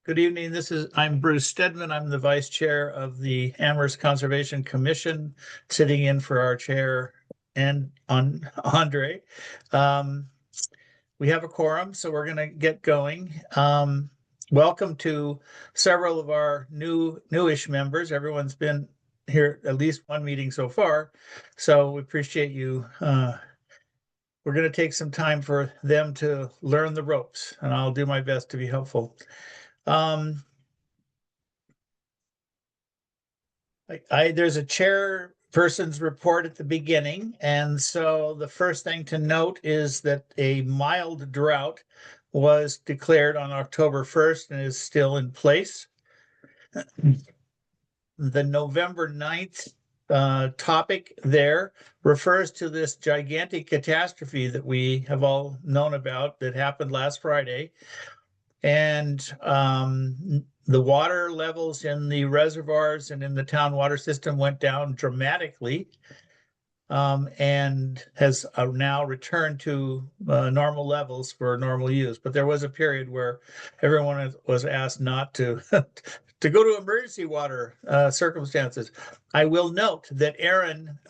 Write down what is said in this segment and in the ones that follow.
Good evening. I'm Bruce Stedman. I'm the vice chair of the Amherst Conservation Commission, sitting in for our chair and on Andre. Um, we have a quorum, so we're going to get going. Welcome to several of our newish members. Everyone's been here at least one meeting so far, so we appreciate you. We're going to take some time for them to learn the ropes, and I'll do my best to be helpful. There's a chairperson's report at the beginning, and so the first thing to note is that a mild drought was declared on October 1st and is still in place. The November 9th topic there refers to this gigantic catastrophe that we have all known about that happened last Friday. And the water levels in the reservoirs and in the town water system went down dramatically, and has now returned to normal levels for normal use. But there was a period where everyone was asked not to to go to emergency water circumstances. I will note that Aaron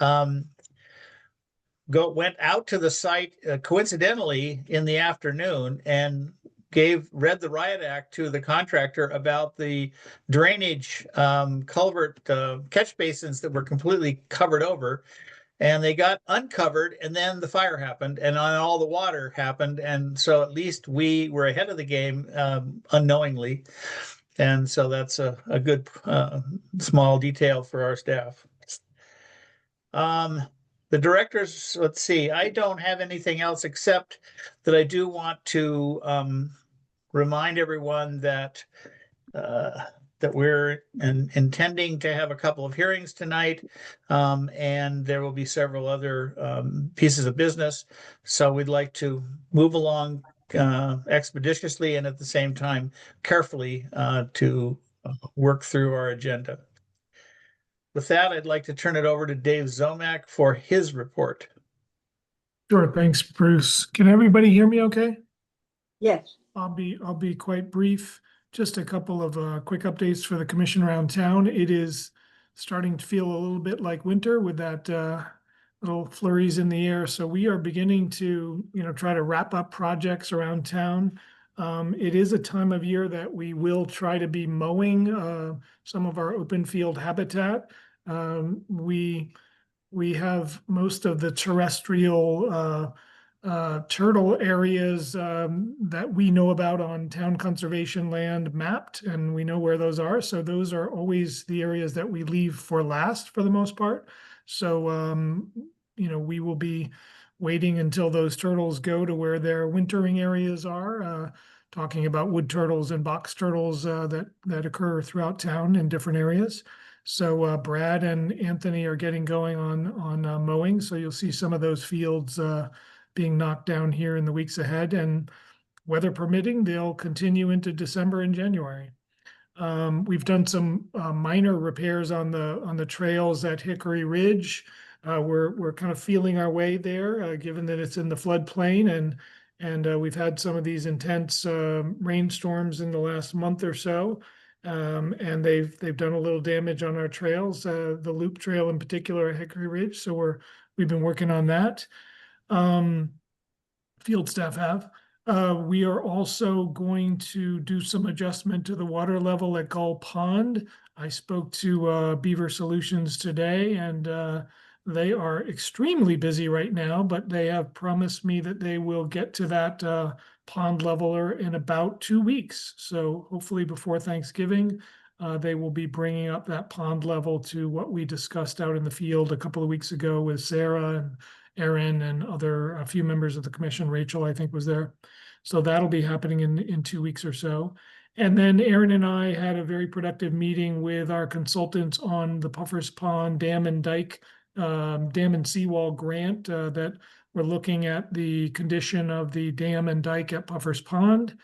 went out to the site coincidentally in the afternoon and read the riot act to the contractor about the drainage culvert catch basins that were completely covered over, and they got uncovered, and then the fire happened and all the water happened, and so at least we were ahead of the game unknowingly, and so that's a good small detail for our staff. The directors, let's see, I don't have anything else except that I do want to remind everyone that we're intending to have a couple of hearings tonight, and there will be several other pieces of business. So we'd like to move along expeditiously and at the same time carefully to work through our agenda. With that, I'd like to turn it over to Dave Zomack for his report. Sure, thanks, Bruce. Can everybody hear me okay? Yes. I'll be quite brief. Just a couple of quick updates for the commission around town. It is starting to feel a little bit like winter with that little flurries in the air. So we are beginning to, try to wrap up projects around town. It is a time of year that we will try to be mowing some of our open field habitat. We have most of the terrestrial turtle areas that we know about on town conservation land mapped, and we know where those are. So those are always the areas that we leave for last for the most part. So, we will be waiting until those turtles go to where their wintering areas are, talking about wood turtles and box turtles that occur throughout town in different areas. So Brad and Anthony are getting going on mowing. So you'll see some of those fields being knocked down here in the weeks ahead, and weather permitting, they'll continue into December and January. We've done some minor repairs on the trails at Hickory Ridge. We're kind of feeling our way there, given that it's in the floodplain, and we've had some of these intense rainstorms in the last month or so, and they've done a little damage on our trails, the loop trail in particular at Hickory Ridge. So we've been working on that. Field staff have. We are also going to do some adjustment to the water level at Gull Pond. I spoke to Beaver Solutions today, and they are extremely busy right now, but they have promised me that they will get to that pond leveler in about 2 weeks. So hopefully before Thanksgiving, they will be bringing up that pond level to what we discussed out in the field a couple of weeks ago with Sarah and Aaron and a few members of the commission. Rachel, I think, was there. So that'll be happening in 2 weeks or so. And then Aaron and I had a very productive meeting with our consultants on the Puffers Pond Dam and Dike Dam and Seawall grant that we're looking at the condition of the dam and dike at Puffers Pond.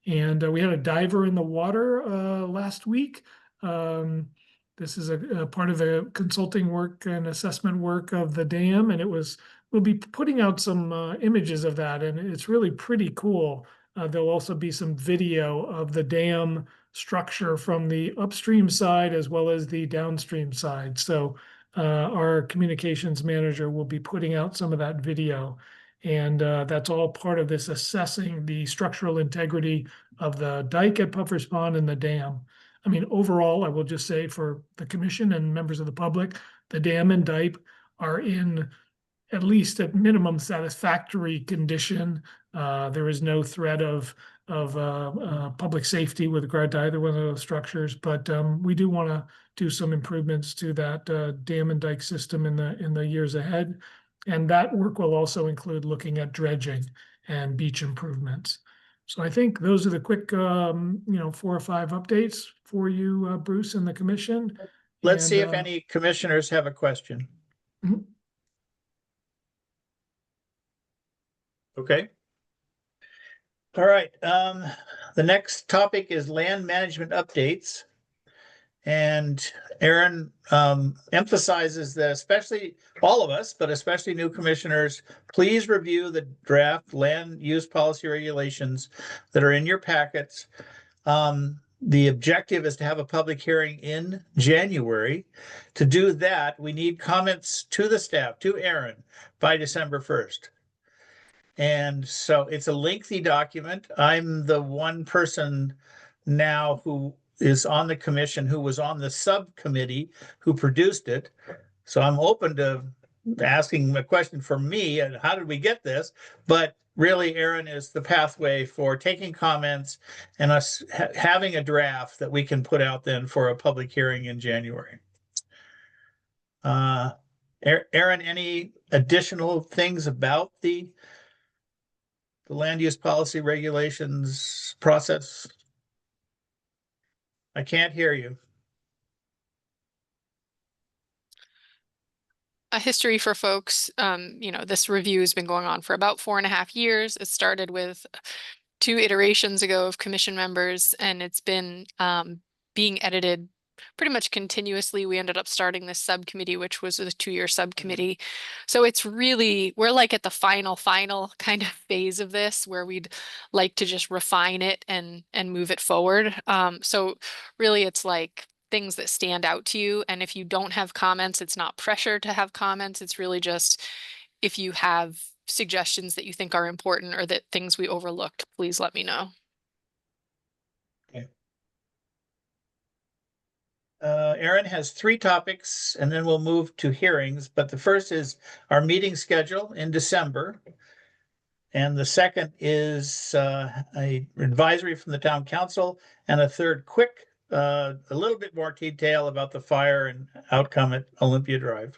And we had a diver in the water last week. This is a part of the consulting work and assessment work of the dam, and we'll be putting out some images of that, and it's really pretty cool. There'll also be some video of the dam structure from the upstream side as well as the downstream side. So our communications manager will be putting out some of that video. And that's all part of this assessing the structural integrity of the dike at Puffer's Pond and the dam. I mean, overall, I will just say for the commission and members of the public, the dam and dike are in at least at minimum satisfactory condition. There is no threat of public safety with regard to either one of those structures, but we do want to do some improvements to that dam and dike system in the years ahead. And that work will also include looking at dredging and beach improvements. So I think those are the quick, 4 or 5 updates for you, Bruce, and the commission. Let's see if And, any commissioners have a question. Mhm. Okay. All right. The next topic is land management updates. And Aaron emphasizes that especially all of us, but especially new commissioners, please review the draft land use policy regulations that are in your packets. The objective is to have a public hearing in January. To do that, we need comments to the staff, to Aaron, by December 1st. And so it's a lengthy document. I'm the one person now who is on the commission, who was on the subcommittee who produced it. So I'm open to asking a question for me and how did we get this? But really, Aaron is the pathway for taking comments and us having a draft that we can put out then for a public hearing in January. Aaron, any additional things about the land use policy regulations process? I can't hear you. A history for folks, this review has been going on for about 4.5 years. It started with 2 iterations ago of commission members, and it's been being edited pretty much continuously. We ended up starting this subcommittee, which was a 2-year subcommittee. So it's really, we're like at the final kind of phase of this where we'd like to just refine it and move it forward. So really it's like things that stand out to you. And if you don't have comments, it's not pressure to have comments. It's really just if you have suggestions that you think are important or that things we overlooked, please let me know. Aaron has 3 topics and then we'll move to hearings, but the first is our meeting schedule in December. And the second is a advisory from the town council, and a third quick, a little bit more detail about the fire and outcome at Olympia Drive.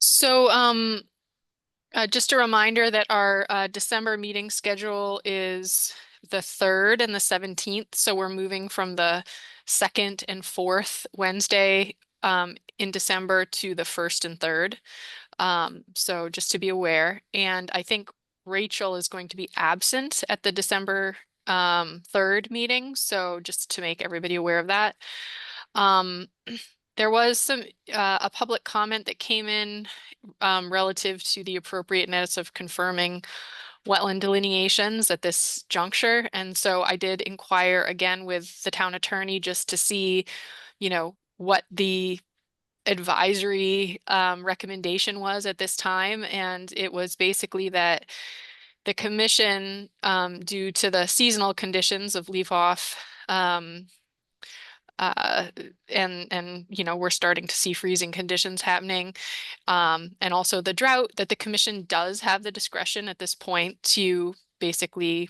So just a reminder that our December meeting schedule is the 3rd and the 17th. So we're moving from the 2nd and 4th Wednesday in December to the 1st and 3rd. So just to be aware. And I think Rachel is going to be absent at the December 3rd meeting. So just to make everybody aware of that. There was some a public comment that came in relative to the appropriateness of confirming wetland delineations at this juncture. And so I did inquire again with the town attorney just to see, what the advisory recommendation was at this time. And it was basically that the commission, due to the seasonal conditions of leaf off, and we're starting to see freezing conditions happening, and also the drought, that the commission does have the discretion at this point to basically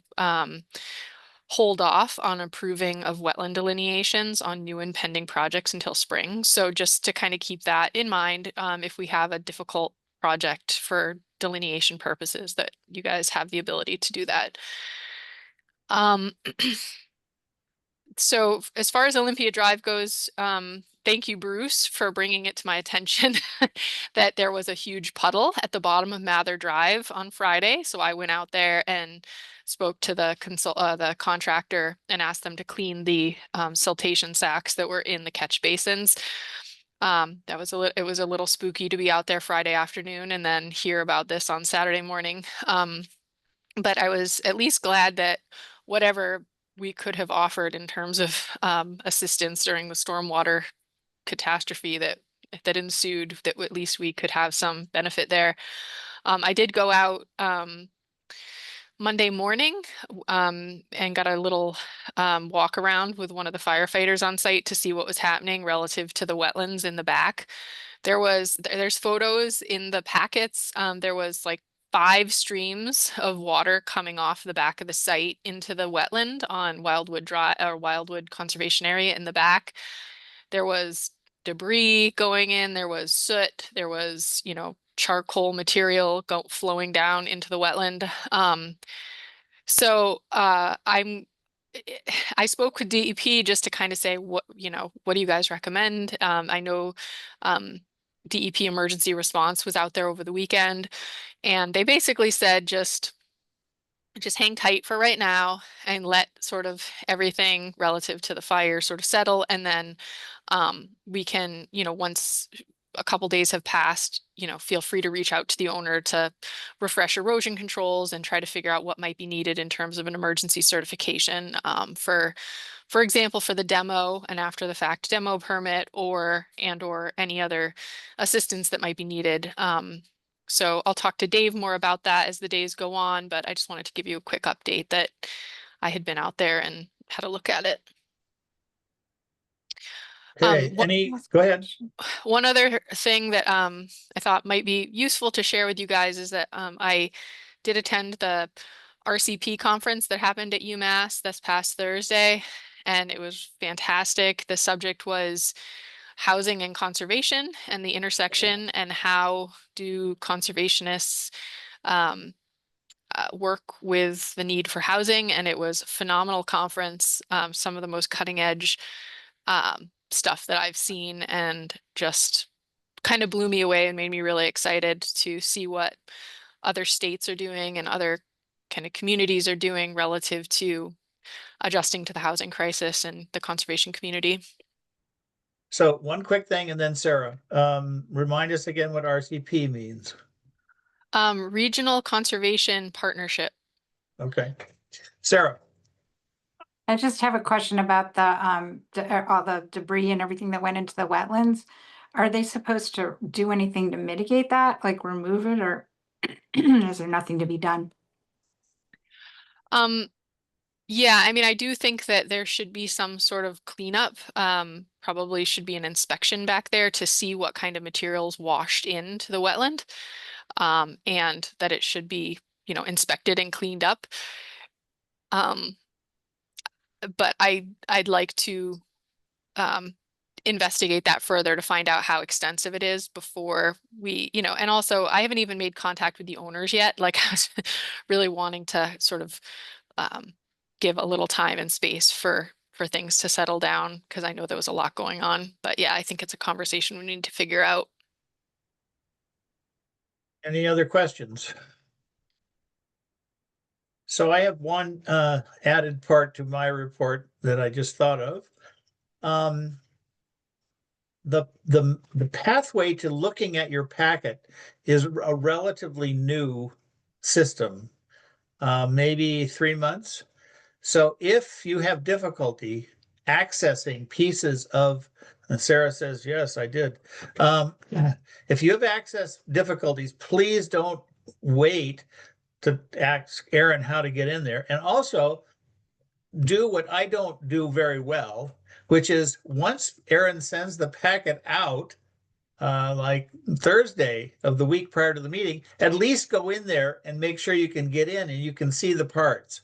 hold off on approving of wetland delineations on new and pending projects until spring. So just to kind of keep that in mind, if we have a difficult project for delineation purposes, that you guys have the ability to do that. So as far as Olympia Drive goes, thank you, Bruce, for bringing it to my attention that there was a huge puddle at the bottom of Mather Drive on Friday. So I went out there and spoke to the contractor and asked them to clean the siltation sacks that were in the catch basins. It was a little spooky to be out there Friday afternoon and then hear about this on Saturday morning. But I was at least glad that whatever we could have offered in terms of assistance during the stormwater catastrophe that ensued, that at least we could have some benefit there. I did go out Monday morning and got a little walk around with one of the firefighters on site to see what was happening relative to the wetlands in the back. There's photos in the packets. There was like 5 streams of water coming off the back of the site into the wetland on Wildwood Drive or Wildwood Conservation Area in the back. There was debris going in, there was soot, there was, charcoal material flowing down into the wetland. So I spoke with DEP just to kind of say what do you guys recommend? I know DEP emergency response was out there over the weekend, and they basically said just hang tight for right now and let sort of everything relative to the fire sort of settle, and then we can, once a couple days have passed, feel free to reach out to the owner to refresh erosion controls and try to figure out what might be needed in terms of an emergency certification for example, for the demo and after the fact demo permit or any other assistance that might be needed. So I'll talk to Dave more about that as the days go on, but I just wanted to give you a quick update that I had been out there and had a look at it. Okay, go ahead. One other thing that I thought might be useful to share with you guys is that I did attend the RCP conference that happened at UMass this past Thursday, and it was fantastic. The subject was housing and conservation and the intersection, and how do conservationists work with the need for housing. And it was a phenomenal conference, some of the most cutting edge stuff that I've seen, and just kind of blew me away and made me really excited to see what other states are doing and other kind of communities are doing relative to adjusting to the housing crisis and the conservation community. So one quick thing, and then Sarah, remind us again what RCP means. Regional Conservation Partnership. Okay. Sarah. I just have a question about the all the debris and everything that went into the wetlands. Are they supposed to do anything to mitigate that, like remove it, or is there nothing to be done? Yeah, I mean, I do think that there should be some sort of cleanup. Probably should be an inspection back there to see what kind of materials washed into the wetland, and that it should be, inspected and cleaned up. But I'd like to investigate that further to find out how extensive it is before we, and also I haven't even made contact with the owners yet. Like, I was really wanting to sort of give a little time and space for things to settle down, because I know there was a lot going on. But yeah, I think it's a conversation we need to figure out. Any other questions? So I have one added part to my report that I just thought of. The pathway to looking at your packet is a relatively new system, maybe 3 months. So if you have difficulty accessing pieces of, and Sarah says, yes, I did. If you have access difficulties, please don't wait to ask Aaron how to get in there. And also do what I don't do very well, which is once Aaron sends the packet out, like Thursday of the week prior to the meeting, at least go in there and make sure you can get in and you can see the parts.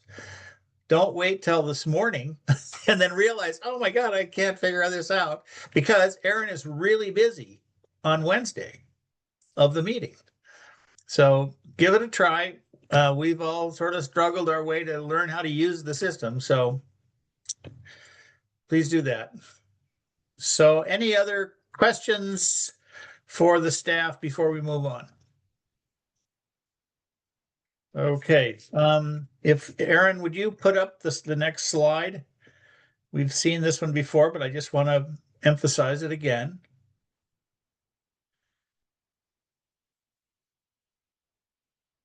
Don't wait till this morning and then realize, oh my God, I can't figure this out, because Aaron is really busy on Wednesday of the meeting. So give it a try. We've all sort of struggled our way to learn how to use the system. So please do that. So any other questions for the staff before we move on? Okay, if Aaron, would you put up the next slide? We've seen this one before, but I just want to emphasize it again.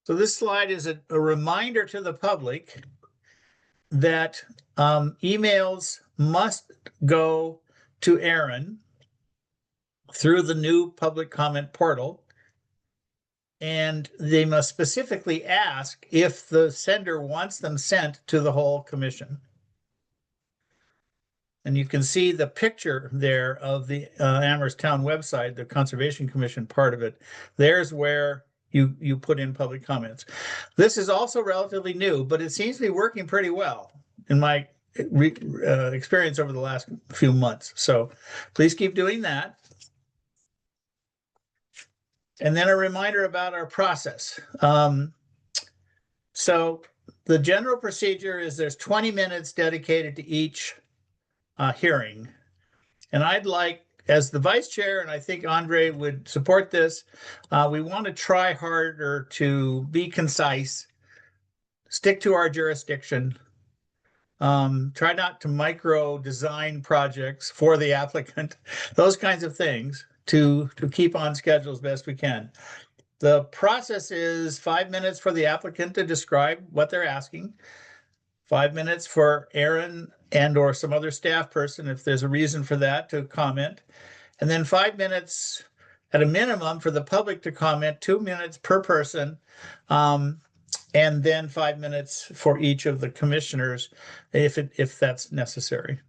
So this slide is a reminder to the public that emails must go to Aaron through the new public comment portal. And they must specifically ask if the sender wants them sent to the whole commission. And you can see the picture there of the Amherst Town website, the Conservation Commission part of it. There's where you put in public comments. This is also relatively new, but it seems to be working pretty well in my experience over the last few months. So please keep doing that. And then a reminder about our process. So the general procedure is there's 20 minutes dedicated to each hearing. And I'd like, as the vice chair, and I think Andre would support this, we want to try harder to be concise, stick to our jurisdiction, try not to micro design projects for the applicant, those kinds of things, to keep on schedule as best we can. The process is 5 minutes for the applicant to describe what they're asking, 5 minutes for Aaron and or some other staff person, if there's a reason for that, to comment, and then 5 minutes at a minimum for the public to comment, 2 minutes per person, and then 5 minutes for each of the commissioners if that's necessary.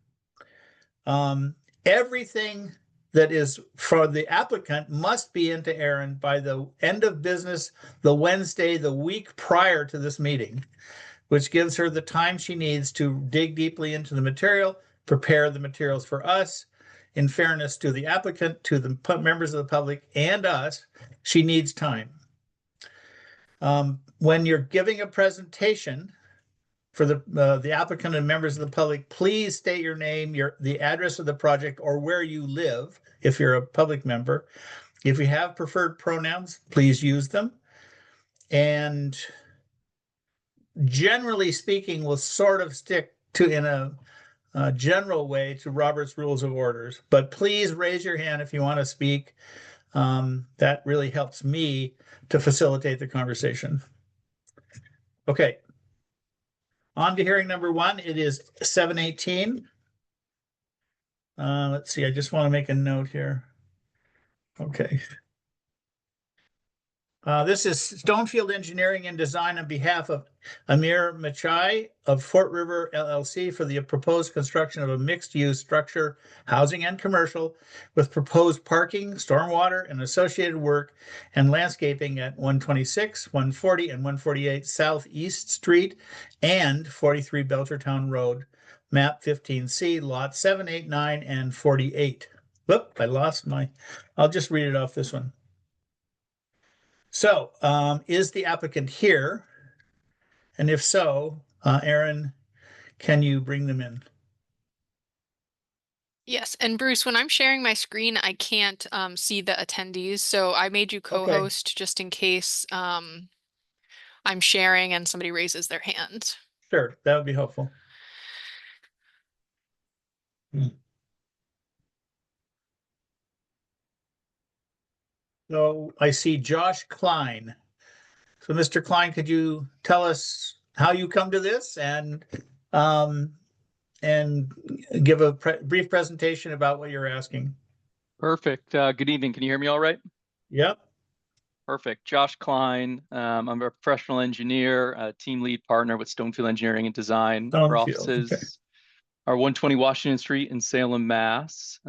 Everything that is for the applicant must be into Aaron by the end of business, the Wednesday, the week prior to this meeting, which gives her the time she needs to dig deeply into the material, prepare the materials for us. In fairness to the applicant, to the members of the public, and us, she needs time. When you're giving a presentation for the applicant and members of the public, please state your name, the address of the project, or where you live if you're a public member. If you have preferred pronouns, please use them. And generally speaking, we'll sort of stick to, in a general way, to Robert's Rules of Orders. But please raise your hand if you want to speak. That really helps me to facilitate the conversation. Okay. On to hearing number one. It is 7:18. Let's see, I just want to make a note here. Okay. This is Stonefield Engineering and Design on behalf of Amir Machai of Fort River LLC for the proposed construction of a mixed-use structure, housing and commercial, with proposed parking, stormwater, and associated work and landscaping at 126, 140, and 148 Southeast Street and 43 Belchertown Road, map 15C, lot 7, 8, 9, and 48. Whoop, I lost I'll just read it off this one. So, is the applicant here? And if so, Aaron, can you bring them in? Yes, and Bruce, when I'm sharing my screen, I can't see the attendees, so I made you co-host just in case I'm sharing and somebody raises their hand. Sure, that would be helpful. So I see Josh Klein. So Mr. Klein, could you tell us how you come to this and give a brief presentation about what you're asking? Perfect. Good evening. Can you hear me all right? Yep. Perfect. Josh Klein. I'm a professional engineer, a team lead partner with Stonefield Engineering and Design. Our offices are 120 Washington Street in Salem, Mass.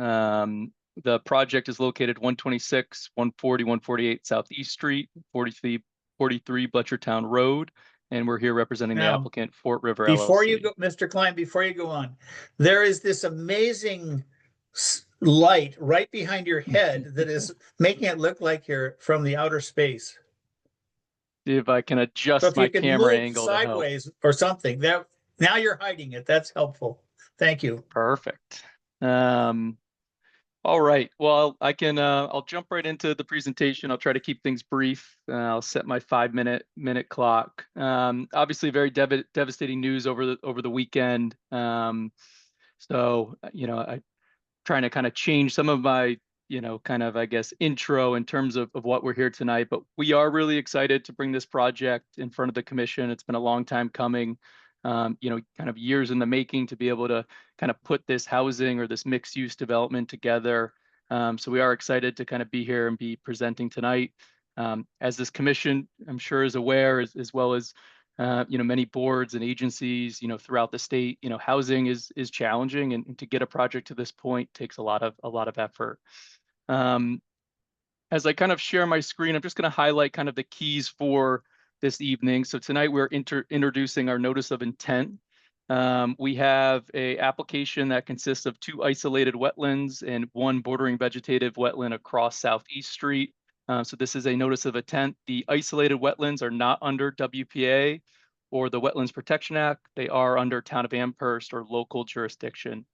The project is located 126, 140, 148 Southeast Street, 43 Belchertown Road, and we're here representing the applicant, Fort River LLC. Before you go, Mr. Klein, before you go on, there is this amazing light right behind your head that is making it look like you're from the outer space. See if I can adjust my camera angle sideways or something. Now you're hiding it. That's helpful. Thank you. Perfect. All right. Well, I'll jump right into the presentation. I'll try to keep things brief. I'll set my 5-minute clock. Obviously very devastating news over the weekend. So, I'm trying to kind of change some of my, kind of, I guess, intro in terms of what we're here tonight, but we are really excited to bring this project in front of the commission. It's been a long time coming, kind of years in the making to be able to kind of put this housing or this mixed use development together. So we are excited to kind of be here and be presenting tonight. As this commission, I'm sure, is aware, as well as many boards and agencies, throughout the state, housing is challenging, and to get a project to this point takes a lot of effort. As I kind of share my screen, I'm just going to highlight kind of the keys for this evening. So tonight we're introducing our notice of intent. We have a application that consists of 2 isolated wetlands and 1 bordering vegetative wetland across Southeast Street. So this is a notice of intent. The isolated wetlands are not under WPA or the Wetlands Protection Act. They are under Town of Amherst or local jurisdiction.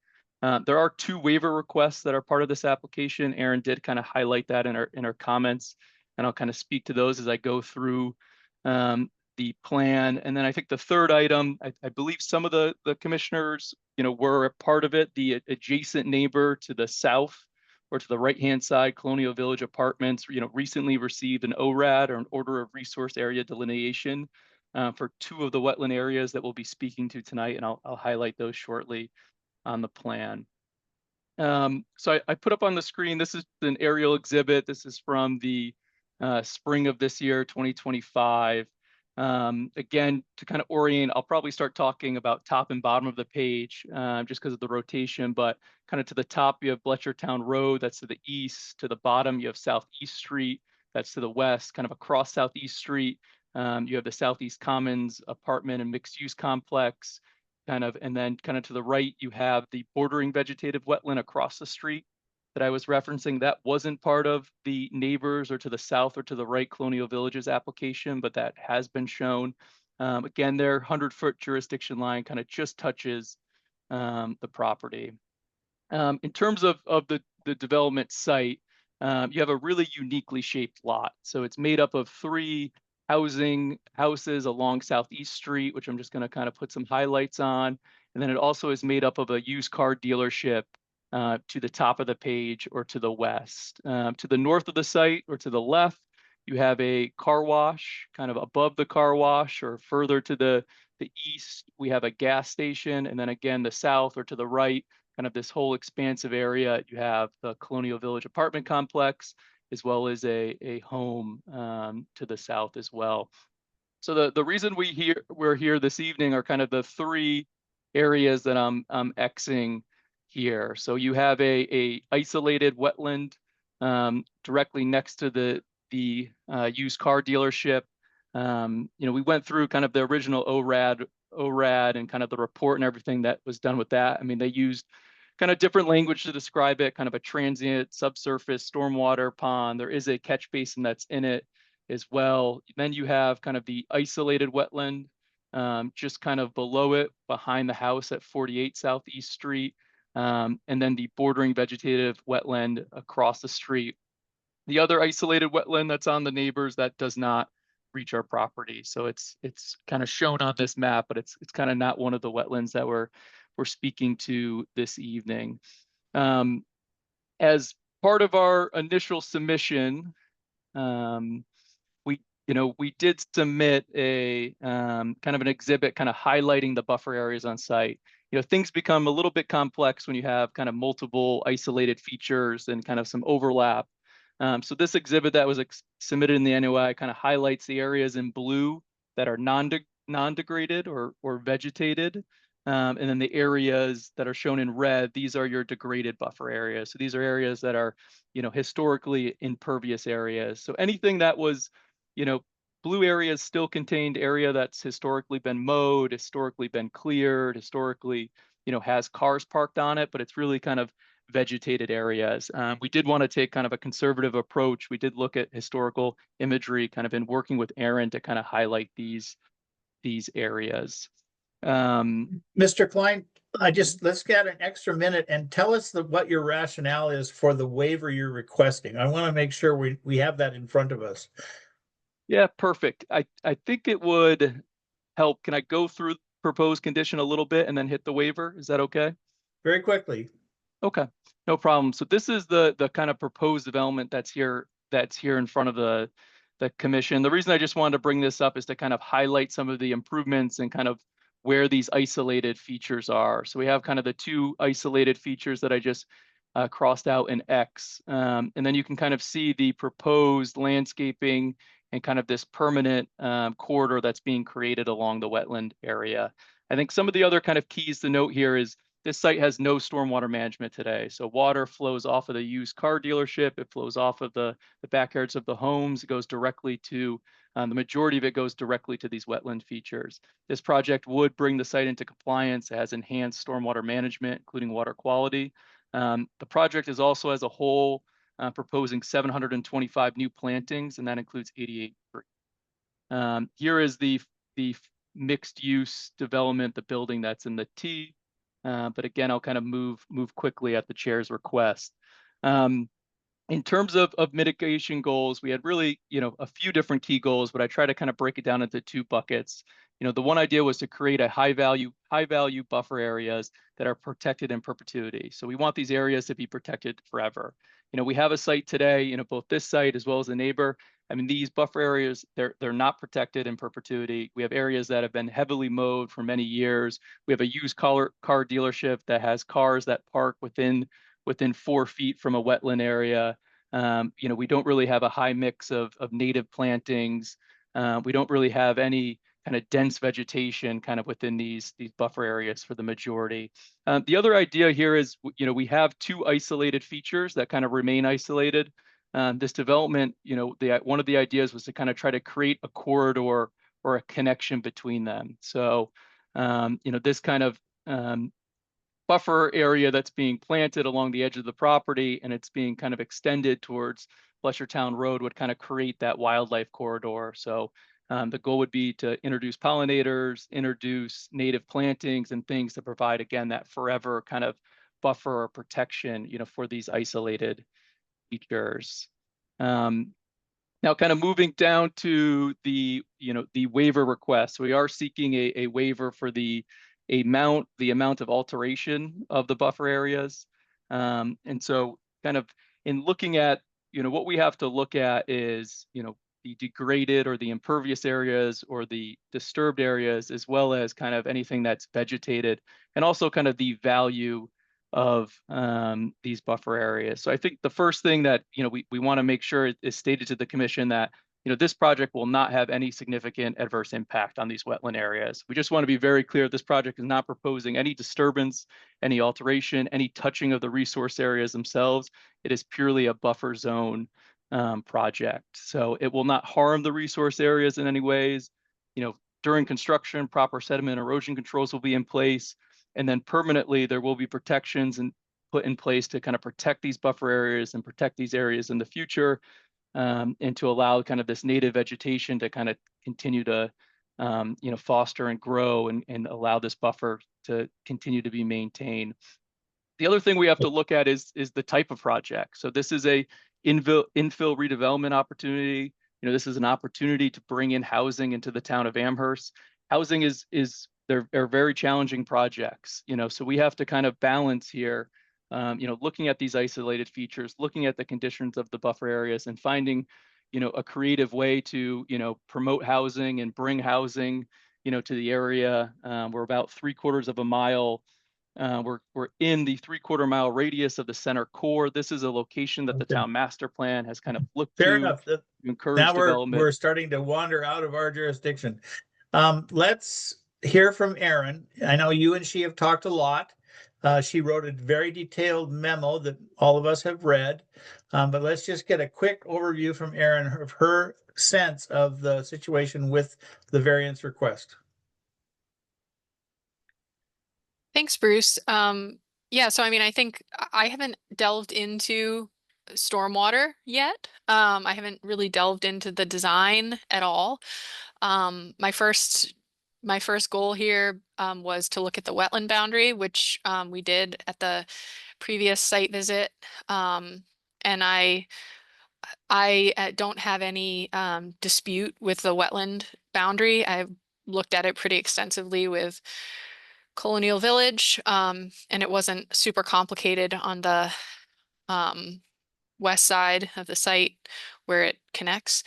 There are 2 waiver requests that are part of this application. Aaron did kind of highlight that in our comments, and I'll kind of speak to those as I go through the plan. And then I think the third item, I believe some of the commissioners, were a part of it. The adjacent neighbor to the south or to the right-hand side, Colonial Village Apartments, recently received an ORAD, or an Order of Resource Area Delineation, for 2 of the wetland areas that we'll be speaking to tonight, and I'll highlight those shortly on the plan. So I put up on the screen, this is an aerial exhibit. This is from the spring of this year, 2025. Again, to kind of orient, I'll probably start talking about top and bottom of the page, just because of the rotation, but kind of to the top, you have Belchertown Road, that's to the east. To the bottom, you have Southeast Street, that's to the west. Kind of across Southeast Street, you have the Southeast Commons apartment and mixed use complex, and then kind of to the right, you have the bordering vegetative wetland across the street that I was referencing. That wasn't part of the neighbors or to the south or to the right Colonial Villages application, but that has been shown. Again, their 100-foot jurisdiction line kind of just touches the property. In terms of the development site, you have a really uniquely shaped lot. So it's made up of 3 houses along Southeast Street, which I'm just going to kind of put some highlights on. And then it also is made up of a used car dealership to the top of the page or to the west. To the north of the site or to the left, you have a car wash. Kind of above the car wash or further to the east, we have a gas station. And then again, the south or to the right, kind of this whole expansive area, you have the Colonial Village apartment complex, as well as a home to the south as well. So the reason we're here this evening are kind of the 3 areas that I'm Xing here. So you have a isolated wetland directly next to the used car dealership. We went through kind of the original ORAD and kind of the report and everything that was done with that. I mean, they used kind of different language to describe it, kind of a transient subsurface stormwater pond. There is a catch basin that's in it as well. Then you have kind of the isolated wetland just kind of below it, behind the house at 48 Southeast Street. And then the bordering vegetative wetland across the street. The other isolated wetland that's on the neighbors that does not reach our property. So it's kind of shown on this map, but it's kind of not one of the wetlands that we're speaking to this evening. As part of our initial submission, we did submit a kind of an exhibit kind of highlighting the buffer areas on site. Things become a little bit complex when you have kind of multiple isolated features and kind of some overlap. So this exhibit that was submitted in the NOI kind of highlights the areas in blue that are non-degraded or vegetated. And then the areas that are shown in red, these are your degraded buffer areas. So these are areas that are, historically impervious areas. So anything that was, blue areas still contained area that's historically been mowed, historically been cleared, historically, has cars parked on it, but it's really kind of vegetated areas. We did want to take kind of a conservative approach. We did look at historical imagery, kind of in working with Aaron to kind of highlight these areas. Mr. Klein, let's get an extra minute and tell us what your rationale is for the waiver you're requesting. I want to make sure we have that in front of us. Yeah, perfect. I think it would help. Can I go through proposed condition a little bit and then hit the waiver? Is that okay? Very quickly. Okay, no problem. So this is the kind of proposed development that's here in front of the commission. The reason I just wanted to bring this up is to kind of highlight some of the improvements and kind of where these isolated features are. So we have kind of the two isolated features that I just crossed out in X. And then you can kind of see the proposed landscaping and kind of this permanent corridor that's being created along the wetland area. I think some of the other kind of keys to note here is this site has no stormwater management today. So water flows off of the used car dealership. It flows off of the backyards of the homes. It goes directly to, the majority of it goes directly to these wetland features. This project would bring the site into compliance. It has enhanced stormwater management, including water quality. The project is also as a whole proposing 725 new plantings, and that includes 88 trees. Here is the mixed use development, the building that's in the T. But again, I'll kind of move quickly at the chair's request. In terms of mitigation goals, we had really, a few different key goals, but I try to kind of break it down into two buckets. The one idea was to create a high value buffer areas that are protected in perpetuity. So we want these areas to be protected forever. We have a site today, both this site as well as the neighbor. I mean, these buffer areas, they're not protected in perpetuity. We have areas that have been heavily mowed for many years. We have a used car dealership that has cars that park within 4 feet from a wetland area. We don't really have a high mix of native plantings. We don't really have any kind of dense vegetation kind of within these buffer areas for the majority. The other idea here is, we have two isolated features that kind of remain isolated. This development, one of the ideas was to kind of try to create a corridor or a connection between them. So, this kind of buffer area that's being planted along the edge of the property and it's being kind of extended towards Fleshertown Road would kind of create that wildlife corridor. So the goal would be to introduce pollinators, introduce native plantings and things to provide, again, that forever kind of buffer or protection, for these isolated features. Now kind of moving down to the waiver request. We are seeking a waiver for the amount of alteration of the buffer areas. And so kind of in looking at, what we have to look at is, the degraded or the impervious areas or the disturbed areas, as well as kind of anything that's vegetated, and also kind of the value of these buffer areas. So I think the first thing that we want to make sure is stated to the commission that this project will not have any significant adverse impact on these wetland areas. We just want to be very clear, this project is not proposing any disturbance, any alteration, any touching of the resource areas themselves. It is purely a buffer zone project. So it will not harm the resource areas in any ways. During construction, proper sediment erosion controls will be in place. And then permanently, there will be protections and put in place to kind of protect these buffer areas and protect these areas in the future, and to allow kind of this native vegetation to kind of continue to, foster and grow and allow this buffer to continue to be maintained. The other thing we have to look at is the type of project. So this is a infill redevelopment opportunity. This is an opportunity to bring in housing into the town of Amherst. Housing they're very challenging projects, so we have to kind of balance here, looking at these isolated features, looking at the conditions of the buffer areas and finding, a creative way to, promote housing and bring housing, to the area. We're about 3/4 of a mile. We're in the 3/4 mile radius of the center core. This is a location that the town master plan has kind of looked Fair to enough. encourage Now development. we're starting to wander out of our jurisdiction. Let's hear from Erin. I know you and she have talked a lot. She wrote a very detailed memo that all of us have read. But let's just get a quick overview from Erin of her sense of the situation with the variance request. Thanks, Bruce. Yeah, so I mean, I think I haven't delved into stormwater yet. I haven't really delved into the design at all. My first goal here was to look at the wetland boundary, which we did at the previous site visit. And I don't have any dispute with the wetland boundary. I've looked at it pretty extensively with Colonial Village, and it wasn't super complicated on the west side of the site where it connects.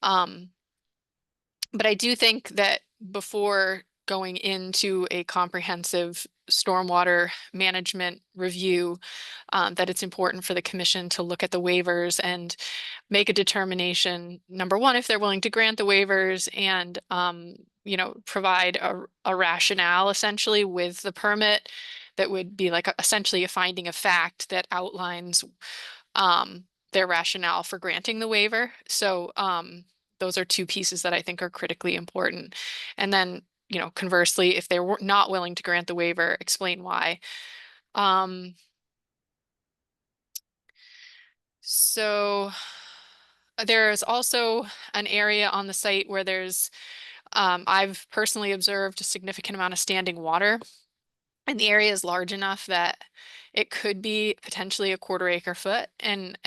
But I do think that before going into a comprehensive stormwater management review, that it's important for the commission to look at the waivers and make a determination, number one, if they're willing to grant the waivers and, you know, provide a rationale essentially with the permit that would be like essentially a finding of fact that outlines their rationale for granting the waiver. So those are two pieces that I think are critically important. And then, you know, conversely, if they're not willing to grant the waiver, explain why. So there's also an area on the site where there's, I've personally observed a significant amount of standing water. And the area is large enough that it could be potentially a 1/4 acre foot and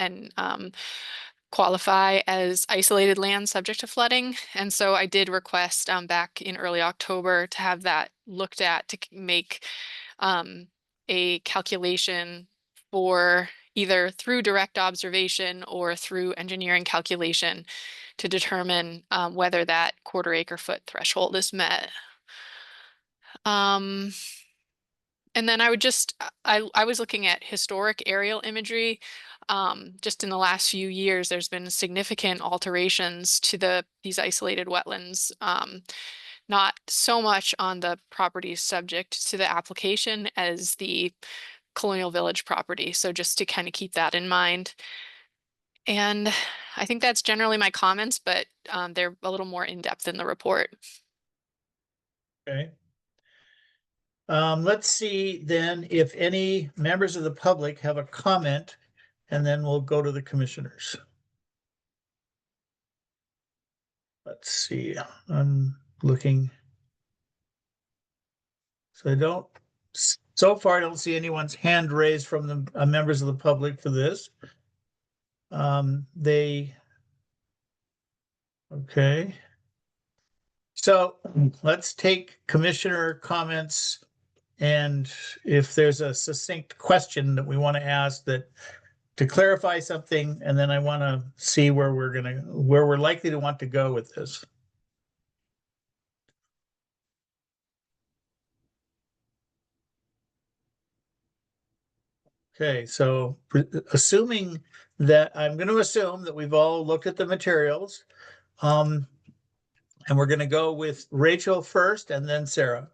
qualify as isolated land subject to flooding. And so I did request back in early October to have that looked at to make a calculation for either through direct observation or through engineering calculation to determine whether that 1/4 acre foot threshold is met. And then I would just, I was looking at historic aerial imagery. Just in the last few years, there's been significant alterations to these isolated wetlands. Not so much on the properties subject to the application as the Colonial Village property. So just to kind of keep that in mind. And I think that's generally my comments, but they're a little more in-depth in the report. Okay. Let's see then if any members of the public have a comment, and then we'll go to the commissioners. Let's see, I'm looking. So so far I don't see anyone's hand raised from the members of the public for this. Okay. So let's take commissioner comments. And if there's a succinct question that we want to ask that to clarify something, and then I want to see where we're likely to want to go with this. Okay, so assuming that I'm going to assume that we've all looked at the materials, and we're going to go with Rachel first and then Sarah.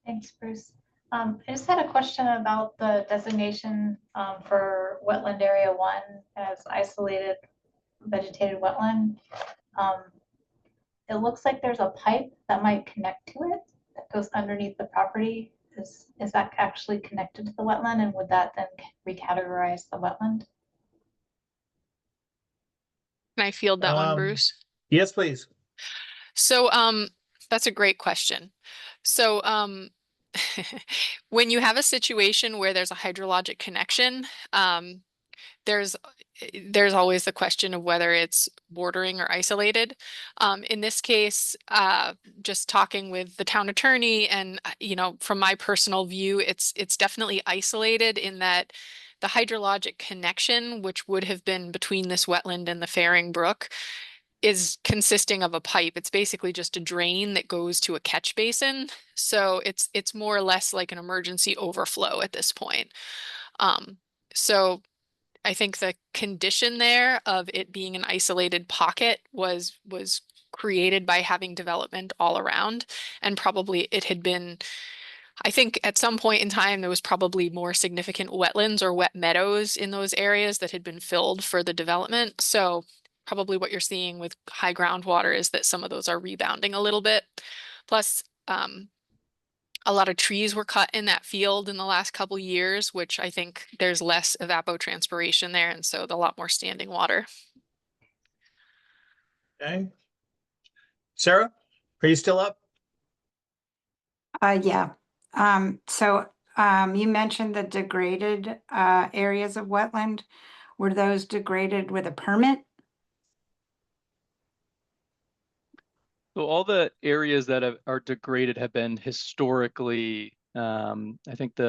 Thanks, Bruce. I just had a question about the designation for wetland area 1 as isolated vegetated wetland. It looks like there's a pipe that might connect to it that goes underneath the property. Is that actually connected to the wetland, and would that then recategorize the wetland? Can I field that one, Bruce? Yes, please. So that's a great question. So when you have a situation where there's a hydrologic connection, there's always the question of whether it's bordering or isolated. In this case, just talking with the town attorney and, you know, from my personal view, it's definitely isolated in that the hydrologic connection, which would have been between this wetland and the Faring Brook, is consisting of a pipe. It's basically just a drain that goes to a catch basin. So it's more or less like an emergency overflow at this point. So I think the condition there of it being an isolated pocket was created by having development all around, and probably it had been, I think at some point in time, there was probably more significant wetlands or wet meadows in those areas that had been filled for the development. So probably what you're seeing with high groundwater is that some of those are rebounding a little bit. Plus, a lot of trees were cut in that field in the last couple years, which I think there's less evapotranspiration there, and so a lot more standing water. Okay. Sarah, are you still up? Yeah. So you mentioned the degraded areas of wetland. Were those degraded with a permit? So all the areas that are degraded have been historically, I think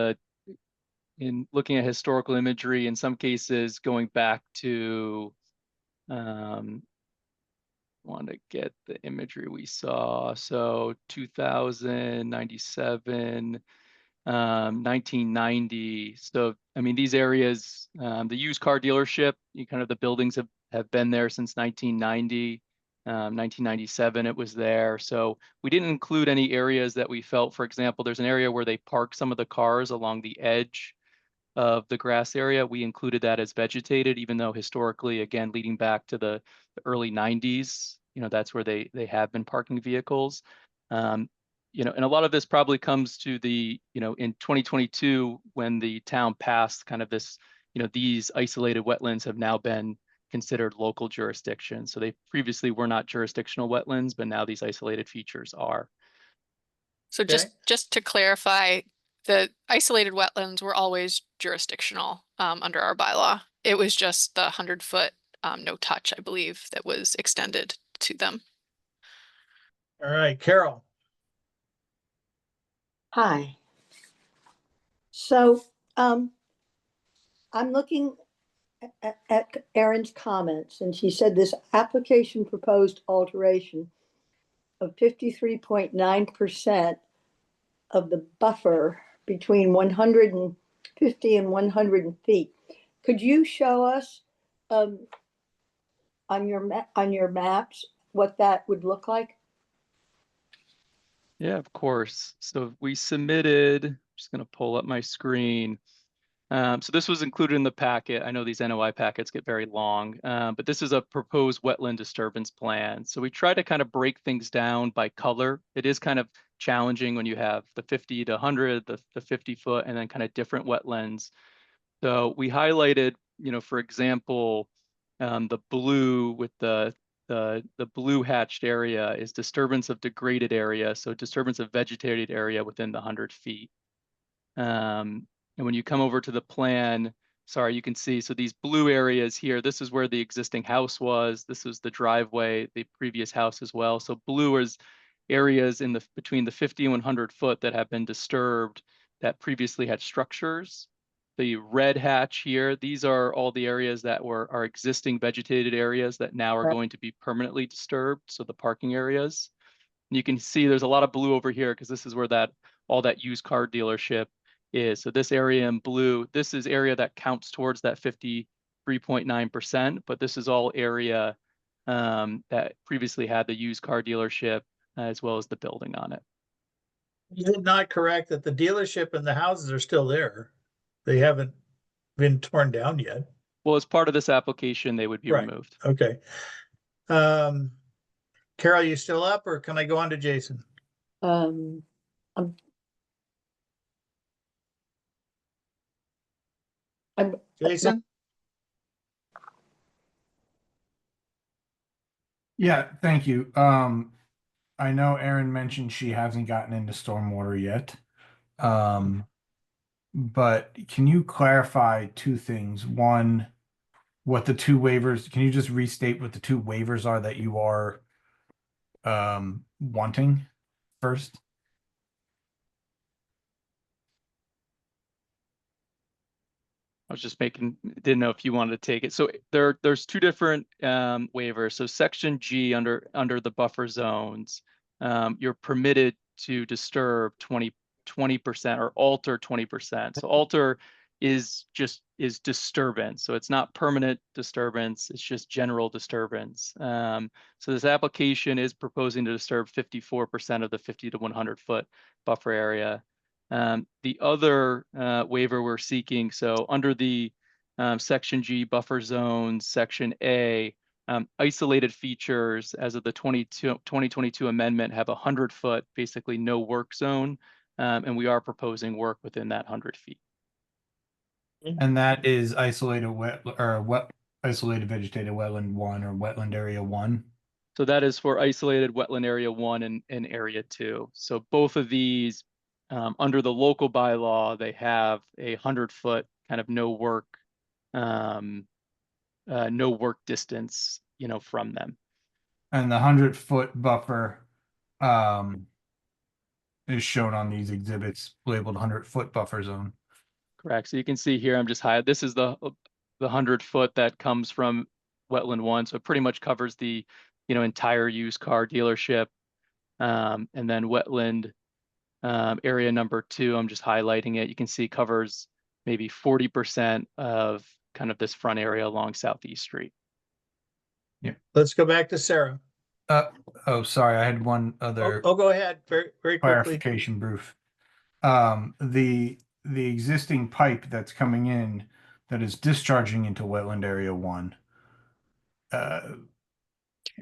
in looking at historical imagery, in some cases going back to, want to get the imagery we saw. So 2000, 97, 1990. So, I mean, these areas, the used car dealership, kind of the buildings have been there since 1990. 1997, it was there. So we didn't include any areas that we felt, for example, there's an area where they park some of the cars along the edge of the grass area. We included that as vegetated, even though historically, again, leading back to the early 90s, that's where they have been parking vehicles. And a lot of this probably comes to in 2022, when the town passed kind of this, these isolated wetlands have now been considered local jurisdiction. So they previously were not jurisdictional wetlands, but now these isolated features are. So just to clarify, the isolated wetlands were always jurisdictional under our bylaw. It was just the 100-foot no touch, I believe, that was extended to them. All right, Carol. Hi. So I'm looking at Erin's comments, and she said this application proposed alteration of 53.9% of the buffer between 150 and 100 feet. Could you show us on your maps what that would look like? Yeah, of course. So we submitted, I'm just going to pull up my screen. So this was included in the packet. I know these NOI packets get very long, but this is a proposed wetland disturbance plan. So we try to kind of break things down by color. It is kind of challenging when you have the 50 to 100, the 50 foot, and then kind of different wetlands. So we highlighted, for example, the blue with the blue hatched area is disturbance of degraded area. So disturbance of vegetated area within the 100 feet. And when you come over to the plan, sorry, you can see, so these blue areas here, this is where the existing house was. This was the driveway, the previous house as well. So blue is areas between the 50 and 100 foot that have been disturbed that previously had structures. The red hatch here, these are all the areas that are existing vegetated areas that now are going to be permanently disturbed. So the parking areas. And you can see there's a lot of blue over here because this is where all that used car dealership is. So this area in blue, this is area that counts towards that 53.9%, but this is all area that previously had the used car dealership as well as the building on it. You did not correct that the dealership and the houses are still there. They haven't been torn down yet. Well, as part of this application, they would be removed. Okay. Carol, you still up, or can I go on to Jason? Jason? Yeah, thank you. I know Erin mentioned she hasn't gotten into stormwater yet. But can you clarify two things? One, what the two waivers, can you just restate what the two waivers are that you are wanting first? I was just didn't know if you wanted to take it. So there's two different waivers. So section G under the buffer zones, you're permitted to disturb 20% or alter 20%. So alter is disturbance. So it's not permanent disturbance, it's just general disturbance. So this application is proposing to disturb 54% of the 50 to 100 foot buffer area. The other waiver we're seeking, so under the section G buffer zones, section A, isolated features as of the 2022 amendment have 100 foot, basically no work zone. And we are proposing work within that 100 feet. And that is isolated isolated vegetated wetland 1 or wetland area 1? So that is for isolated wetland area 1 and area 2. So both of these, under the local bylaw, they have a 100-foot kind of no work distance, from them. And the 100-foot buffer is shown on these exhibits labeled 100-foot buffer zone. Correct. So you can see here, I'm just highlighting, this is the 100-foot that comes from wetland 1. So it pretty much covers the, entire used car dealership. And then wetland area number 2, I'm just highlighting it. You can see covers maybe 40% of kind of this front area along Southeast Street. Yeah. Let's go back to Sarah. Oh, sorry. I had one other Go ahead. Very, very quickly. clarification, Bruce. The existing pipe that's coming in that is discharging into wetland area 1,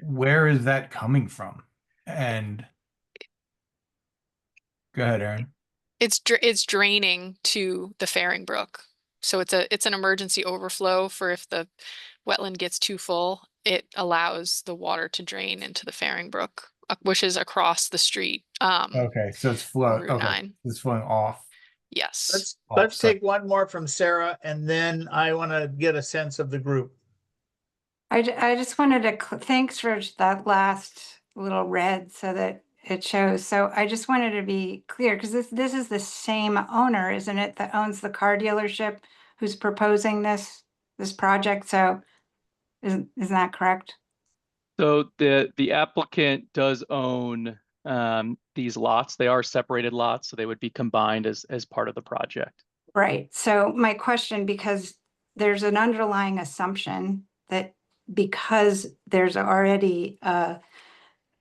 where is that coming from? And go ahead, Aaron. It's draining to the Faring Brook. So it's an emergency overflow for if the wetland gets too full, it allows the water to drain into the Faring Brook, which is across the street. Okay, so it's flowing. Route Okay, 9. it's flowing off. Yes. Let's take one more from Sarah, and then I want to get a sense of the group. I just wanted to, thanks for that last little red so that it shows. So I just wanted to be clear, because this is the same owner, isn't it, that owns the car dealership who's proposing this project? So isn't that correct? So the applicant does own these lots. They are separated lots, so they would be combined as part of the project. Right. So my question, because there's an underlying assumption that because there's already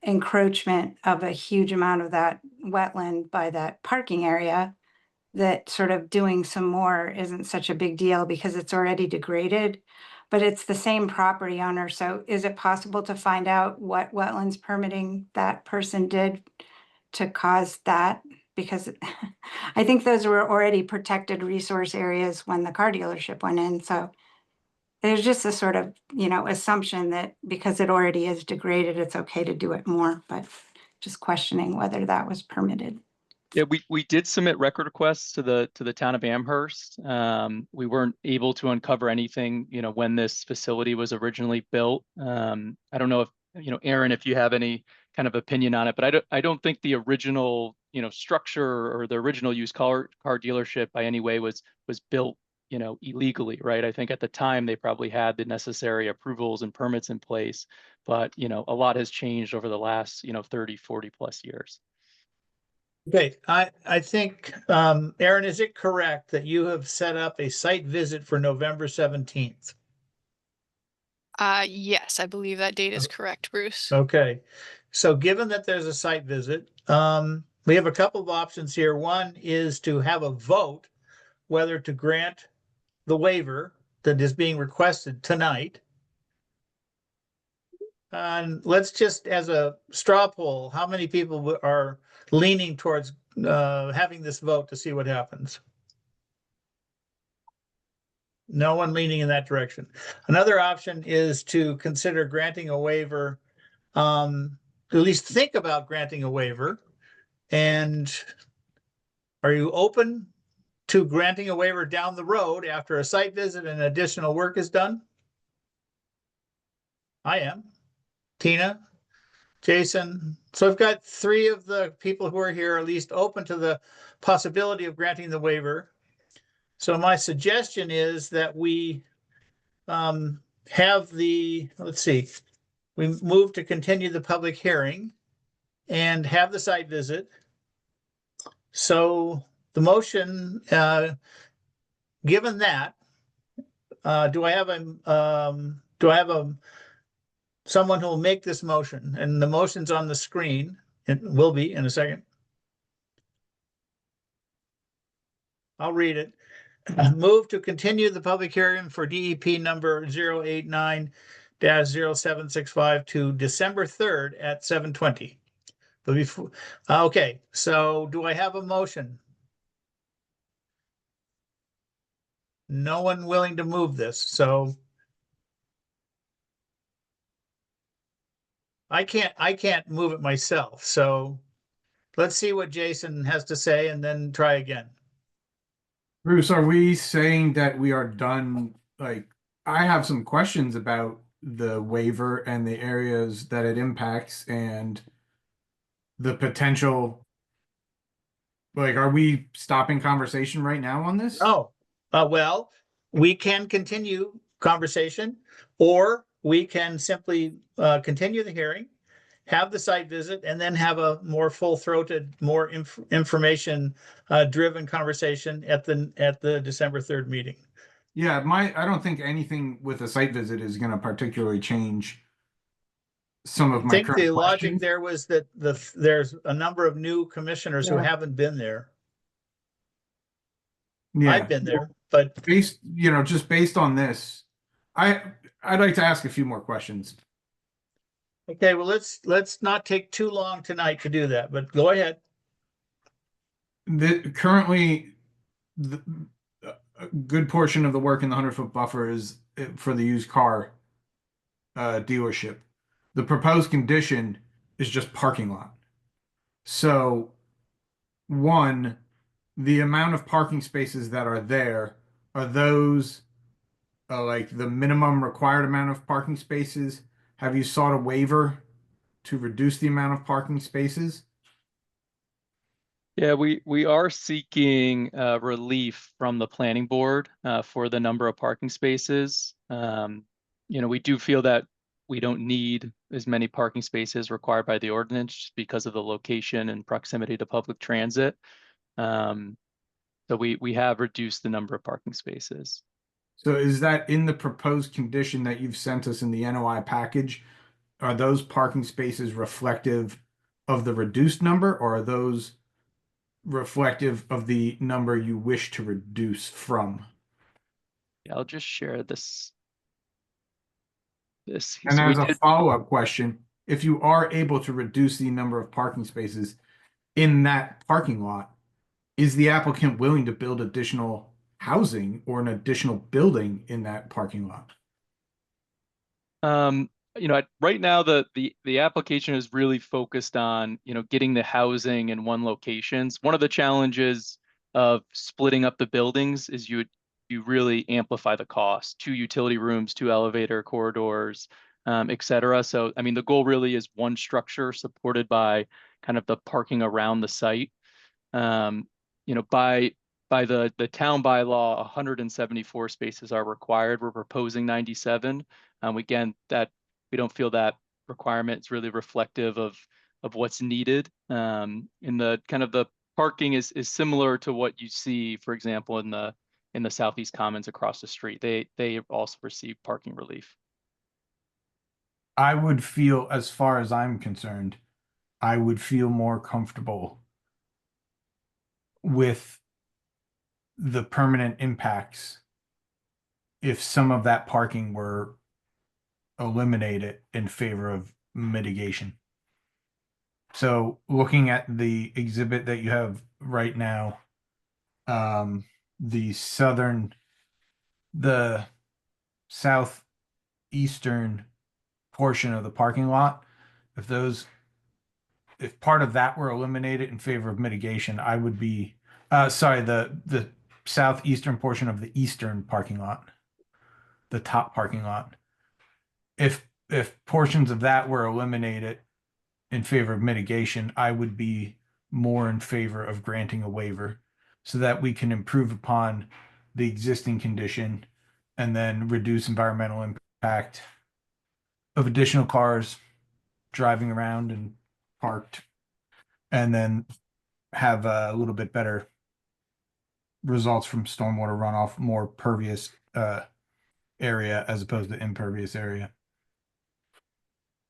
encroachment of a huge amount of that wetland by that parking area, that sort of doing some more isn't such a big deal because it's already degraded, but it's the same property owner. So is it possible to find out what wetlands permitting that person did to cause that? Because I think those were already protected resource areas when the car dealership went in. So there's just a sort of, assumption that because it already is degraded, it's okay to do it more, but just questioning whether that was permitted. Yeah, we did submit record requests to the town of Amherst. We weren't able to uncover anything, when this facility was originally built. I don't know if, Aaron, if you have any kind of opinion on it, but I don't think the original, structure or the original used car dealership by any way was built, illegally, right? I think at the time they probably had the necessary approvals and permits in place, but, a lot has changed over the last, 30, 40 plus years. Okay, I think, Aaron, is it correct that you have set up a site visit for November 17th? Yes, I believe that date is correct, Bruce. Okay, so given that there's a site visit, we have a couple of options here. One is to have a vote whether to grant the waiver that is being requested tonight. And let's just, as a straw poll, how many people are leaning towards having this vote to see what happens? No one leaning in that direction. Another option is to consider granting a waiver, at least think about granting a waiver. And are you open to granting a waiver down the road after a site visit and additional work is done? I am. Tina, Jason. So I've got 3 of the people who are here at least open to the possibility of granting the waiver. So my suggestion is that we have we move to continue the public hearing and have the site visit. So the motion, given that, do I have someone who will make this motion? And the motion's on the screen. It will be in a second. I'll read it. Move to continue the public hearing for DEP number 089-0765 to December 3rd at 7:20. But before, okay, so do I have a motion? No one willing to move this, so I can't move it myself. So let's see what Jason has to say and then try again. Bruce, are we saying that we are done? Like, I have some questions about the waiver and the areas that it impacts, and the potential, like, are we stopping conversation right now on this? Oh, well, we can continue conversation, or we can simply continue the hearing, have the site visit, and then have a more full-throated, more information driven conversation at the December 3rd meeting. Yeah, I don't think anything with a site visit is going to particularly change some of I my think current the logic questions. there was that there's a number of new commissioners who Yeah. haven't been there. Yeah, I've been there, but just based on this, I'd like to ask a few more questions. okay, well, let's not take too long tonight to do that, but go ahead. Currently, a good portion of the work in the 100-foot buffer is for the used car dealership. The proposed condition is just parking lot. So, one, the amount of parking spaces that are there, are those like the minimum required amount of parking spaces? Have you sought a waiver to reduce the amount of parking spaces? Yeah, we are seeking relief from the planning board for the number of parking spaces. We do feel that we don't need as many parking spaces required by the ordinance just because of the location and proximity to public transit. So we have reduced the number of parking spaces. So is that in the proposed condition that you've sent us in the NOI package? Are those parking spaces reflective of the reduced number, or are those reflective of the number you wish to reduce from? Yeah, I'll just share this. And So we as a did, follow-up question, if you are able to reduce the number of parking spaces in that parking lot, is the applicant willing to build additional housing or an additional building in that parking lot? right now the application is really focused on, getting the housing in one location. One of the challenges of splitting up the buildings is you really amplify the cost. 2 utility rooms, 2 elevator corridors, et cetera. So, I mean, the goal really is one structure supported by kind of the parking around the site. By the town bylaw, 174 spaces are required. We're proposing 97. Again, that we don't feel that requirement is really reflective of what's needed. In the kind of the parking is similar to what you see, for example, in the Southeast Commons across the street. They also receive parking relief. I would feel, as far as I'm concerned, I would feel more comfortable with the permanent impacts if some of that parking were eliminated in favor of mitigation. So looking at the exhibit that you have right now, the southeastern portion of the parking lot, if part of that were eliminated in favor of mitigation, I would be the southeastern portion of the eastern parking lot, the top parking lot. If portions of that were eliminated in favor of mitigation, I would be more in favor of granting a waiver so that we can improve upon the existing condition and then reduce environmental impact of additional cars driving around and parked, and then have a little bit better results from stormwater runoff, more pervious area as opposed to impervious area.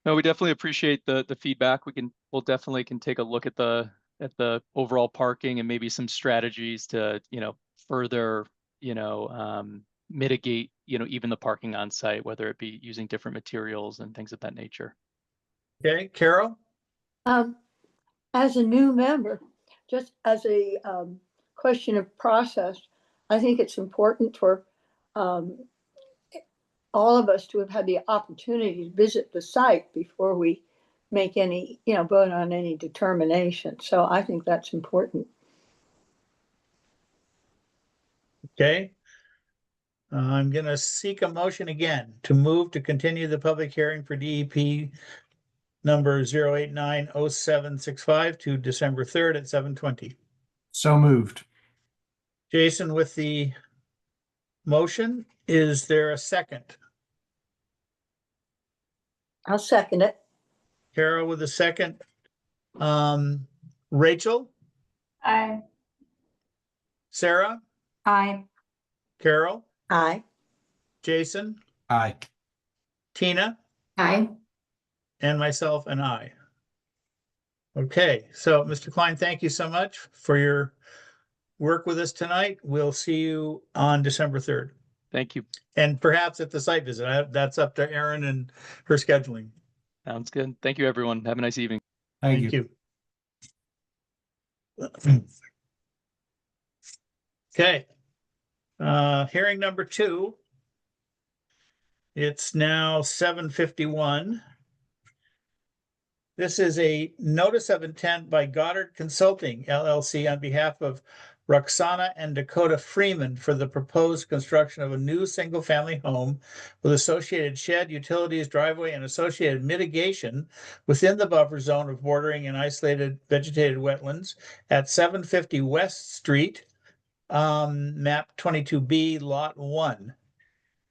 No, we definitely appreciate the feedback. We'll definitely can take a look at the overall parking and maybe some strategies to, further, mitigate, even the parking on site, whether it be using different materials and things of that nature. Okay, Carol? As a new member, just as a question of process, I think it's important for all of us to have had the opportunity to visit the site before we make any, vote on any determination. So I think that's important. Okay. I'm going to seek a motion again to move to continue the public hearing for DEP number 0890765 to December 3rd at 7:20. So moved. Jason with the motion. Is there a second? I'll second it. Carol with a second. Rachel, Aye. Sarah, Aye. Carol, Aye. Jason, Aye. Tina, Aye. and myself and I. Okay, so Mr. Klein, thank you so much for your work with us tonight. We'll see you on December 3rd. Thank you. And perhaps at the site visit. That's up to Erin and her scheduling. Sounds good. Thank you, everyone. Have a nice evening. Thank you. Okay. Hearing number 2. It's now 7:51. This is a notice of intent by Goddard Consulting LLC on behalf of Roxana and Dakota Freeman for the proposed construction of a new single-family home with associated shed, utilities, driveway, and associated mitigation within the buffer zone of bordering and isolated vegetated wetlands at 750 West Street, map 22B, lot 1.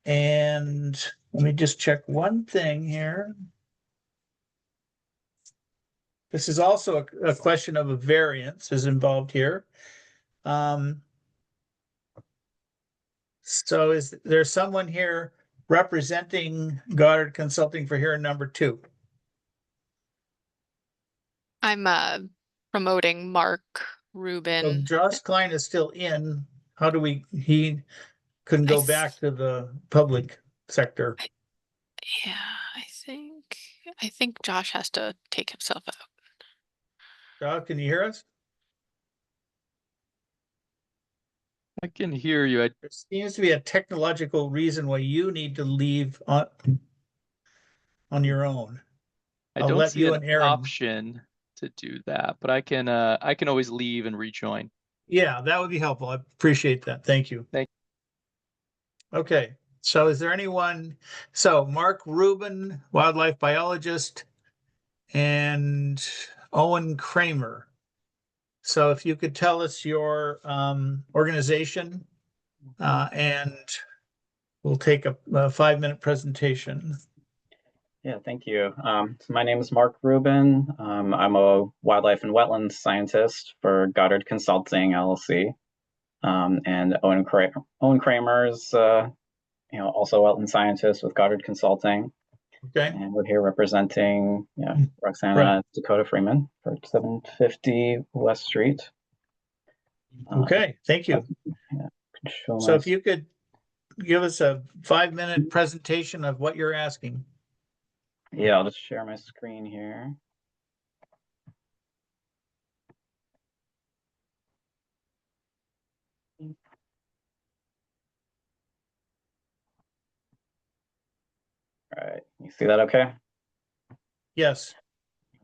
And let me just check one thing here. This is also a question of a variance is involved here. So is there someone here representing Goddard Consulting for hearing number 2? I'm promoting Mark So Rubin. Josh Klein is still in. How do he couldn't go back to the public sector? Yeah, I think Josh has to take himself out. Josh, can you hear us? I can hear you. There seems to be a technological reason why you need to leave on your own. I I'll don't let see you an and Aaron. option to do that, but I can always leave and rejoin. Yeah, that would be helpful. I appreciate that. Thank you. Thank Okay, so is there anyone? So Mark Rubin, wildlife biologist, and Owen Kramer. So if you could tell us your organization, and we'll take a 5-minute presentation. Yeah, thank you. So my name is Mark Rubin. I'm a wildlife and wetlands scientist for Goddard Consulting LLC. And Owen Kramer's, also a wetland scientist with Goddard Consulting. Okay. And we're here representing Roxana Dakota Freeman for 750 West Street. Okay, thank you. So if you could give us a 5-minute presentation of what you're asking. Yeah, I'll just share my screen here. All right, you see that okay? Yes.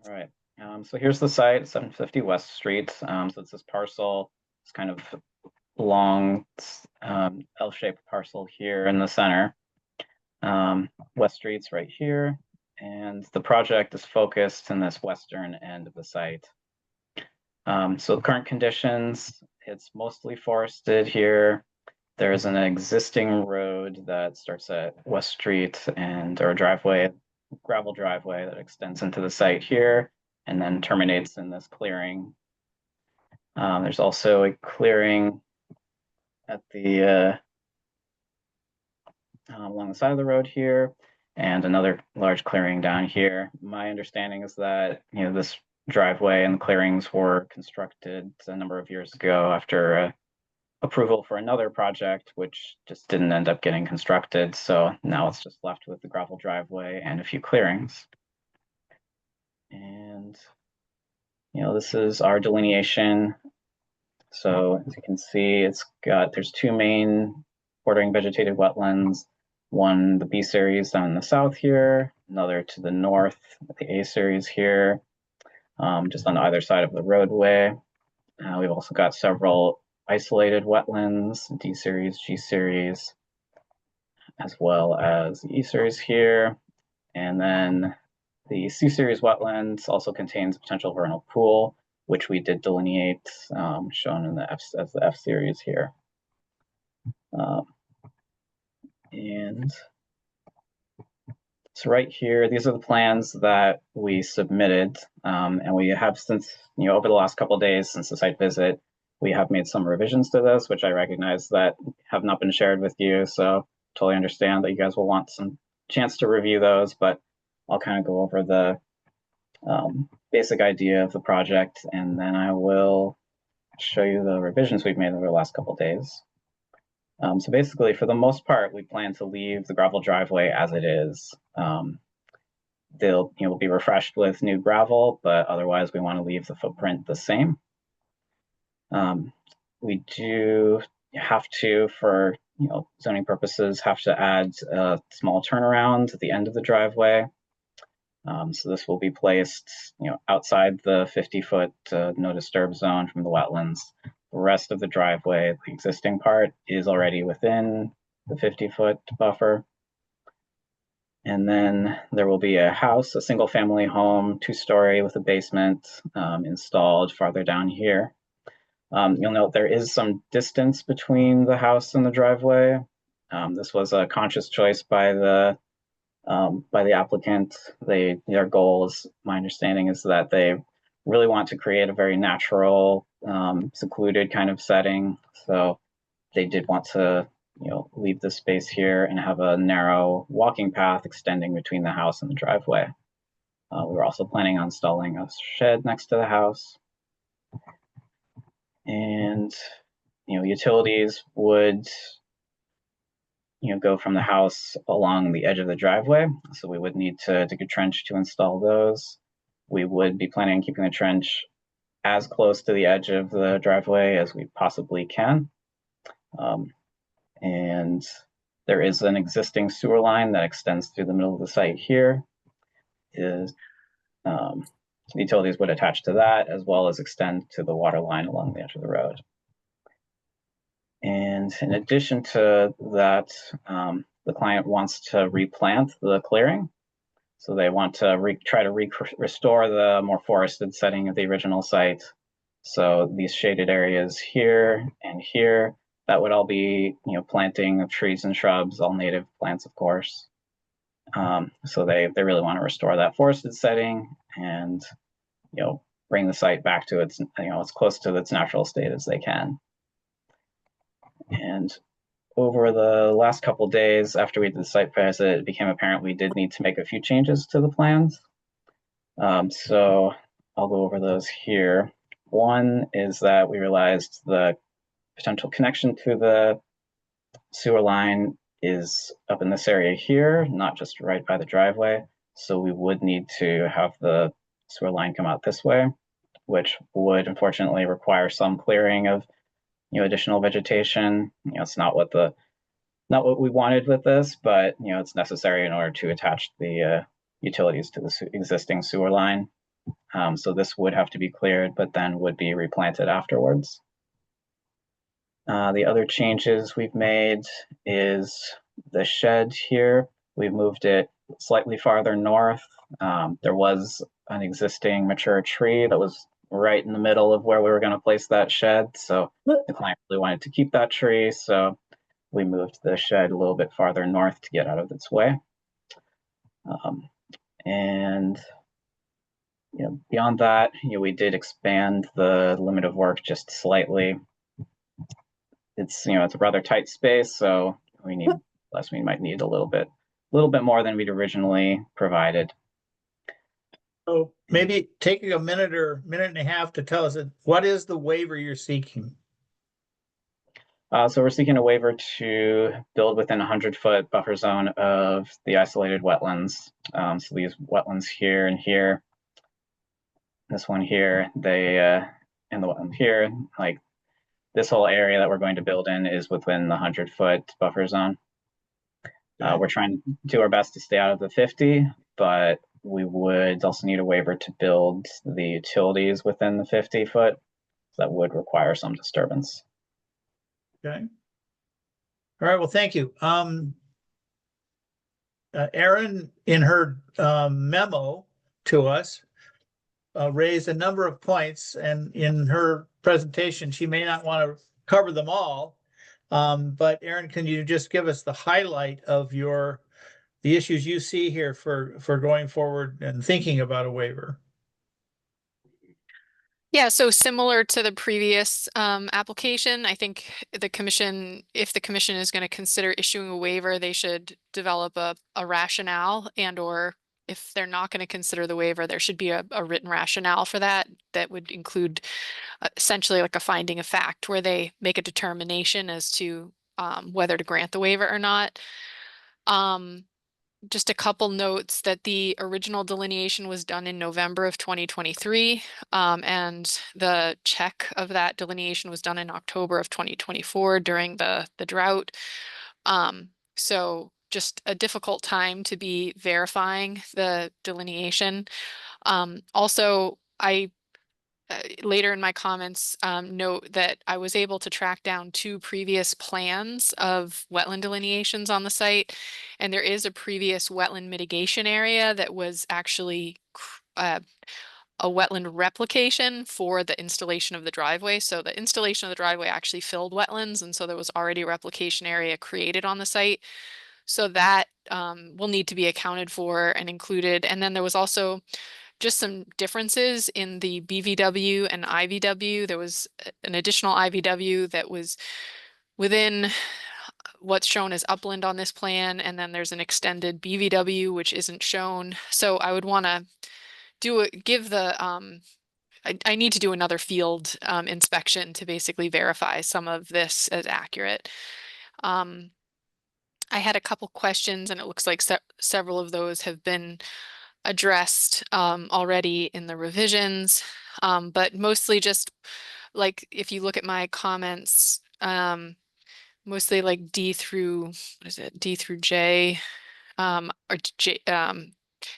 All right, so here's the site, 750 West Street. So it's this parcel, it's kind of long L-shaped parcel here in the center. West Street's right here, and the project is focused in this western end of the site. So the current conditions, it's mostly forested here. There's an existing road that starts at West Street or a driveway, gravel driveway that extends into the site here and then terminates in this clearing. There's also a clearing at the along the side of the road here, and another large clearing down here. My understanding is that this driveway and clearings were constructed a number of years ago after approval for another project, which just didn't end up getting constructed. So now it's just left with the gravel driveway and a few clearings. And this is our delineation. So as you can see, there's 2 main bordering vegetated wetlands. One, the B series down in the south here, another to the north, the A series here, just on either side of the roadway. We've also got several isolated wetlands, D series, G series, as well as E series here. And then The C series wetlands also contains a potential vernal pool, which we did delineate, shown in the as the F series here. And so right here, these are the plans that we submitted, and we have since, over the last couple of days since the site visit, we have made some revisions to this, which I recognize that have not been shared with you. So totally understand that you guys will want some chance to review those, but I'll kind of go over the basic idea of the project, and then I will show you the revisions we've made over the last couple of days. So basically, for the most part, we plan to leave the gravel driveway as it is. They'll be refreshed with new gravel, but otherwise we want to leave the footprint the same. We do have to, for zoning purposes, have to add a small turnaround at the end of the driveway. So this will be placed, outside the 50-foot no disturb zone from the wetlands. The rest of the driveway, the existing part, is already within the 50-foot buffer. And then there will be a house, a single-family home, 2-story with a basement, installed farther down here. You'll note there is some distance between the house and the driveway. This was a conscious choice by the applicant. Their goal is, my understanding is that they really want to create a very natural, secluded kind of setting. So they did want to, leave the space here and have a narrow walking path extending between the house and the driveway. We were also planning on installing a shed next to the house. And, utilities would go from the house along the edge of the driveway. So we would need to dig a trench to install those. We would be planning on keeping the trench as close to the edge of the driveway as we possibly can. And there is an existing sewer line that extends through the middle of the site here. Utilities would attach to that, as well as extend to the water line along the edge of the road. And in addition to that, the client wants to replant the clearing. So they want to try to restore the more forested setting of the original site. So these shaded areas here and here, that would all be, planting of trees and shrubs, all native plants, of course. So they really want to restore that forested setting and, bring the site back to its, as close to its natural state as they can. And over the last couple of days after we did the site visit, it became apparent we did need to make a few changes to the plans. So I'll go over those here. One is that we realized the potential connection to the sewer line is up in this area here, not just right by the driveway. So we would need to have the sewer line come out this way, which would unfortunately require some clearing of additional vegetation. It's not what we wanted with this, but it's necessary in order to attach the utilities to the existing sewer line. So this would have to be cleared, but then would be replanted afterwards. The other changes we've made is the shed here. We've moved it slightly farther north. There was an existing mature tree that was right in the middle of where we were going to place that shed. So the client really wanted to keep that tree. So we moved the shed a little bit farther north to get out of its way. And beyond that, we did expand the limit of work just slightly. It's it's a rather tight space, so we might need a little bit more than we'd originally provided. So maybe taking a minute or minute and a half to tell us what is the waiver you're seeking? So we're seeking a waiver to build within a 100-foot buffer zone of the isolated wetlands. So these wetlands here and here, this one here, and the one here, like this whole area that we're going to build in is within the 100-foot buffer zone. We're trying to do our best to stay out of the 50, but we would also need a waiver to build the utilities within the 50-foot. So that would require some disturbance. Okay. All right. Well, thank you. Erin, in her memo, to us, raised a number of points, and in her presentation, she may not want to cover them all. But Aaron, can you just give us the highlight of the issues you see here for going forward and thinking about a waiver? Yeah, so similar to the previous application, I think the commission, if the commission is going to consider issuing a waiver, they should develop a rationale, and or if they're not going to consider the waiver, there should be a written rationale for that would include essentially like a finding of fact where they make a determination as to whether to grant the waiver or not. Just a couple notes that the original delineation was done in November of 2023, and the check of that delineation was done in October of 2024 during the drought. So just a difficult time to be verifying the delineation. Also, I later in my comments note that I was able to track down 2 previous plans of wetland delineations on the site, and there is a previous wetland mitigation area that was actually a wetland replication for the installation of the driveway. So the installation of the driveway actually filled wetlands, and so there was already a replication area created on the site. So that will need to be accounted for and included. And then there was also just some differences in the BVW and IVW. There was an additional IVW that was within what's shown as upland on this plan, and then there's an extended BVW which isn't shown. So I would want to give the I need to do another field inspection to basically verify some of this as accurate. I had a couple questions, and it looks like several of those have been addressed already in the revisions, but mostly just like if you look at my comments, mostly like D through J, or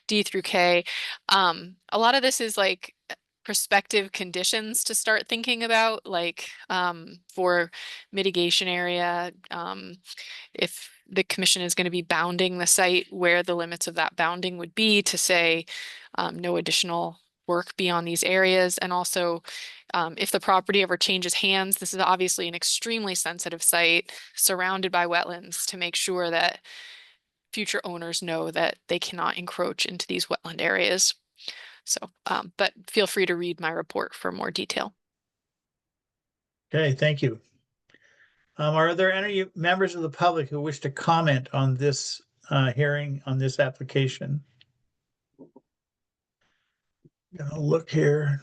D through K. A lot of this is like prospective conditions to start thinking about, like for mitigation area, if the commission is going to be bounding the site, where the limits of that bounding would be, to say no additional work beyond these areas. And also if the property ever changes hands, this is obviously an extremely sensitive site surrounded by wetlands, to make sure that future owners know that they cannot encroach into these wetland areas. So, but feel free to read my report for more detail. Okay, thank you. Are there any members of the public who wish to comment on this hearing, on this application? Gonna look here.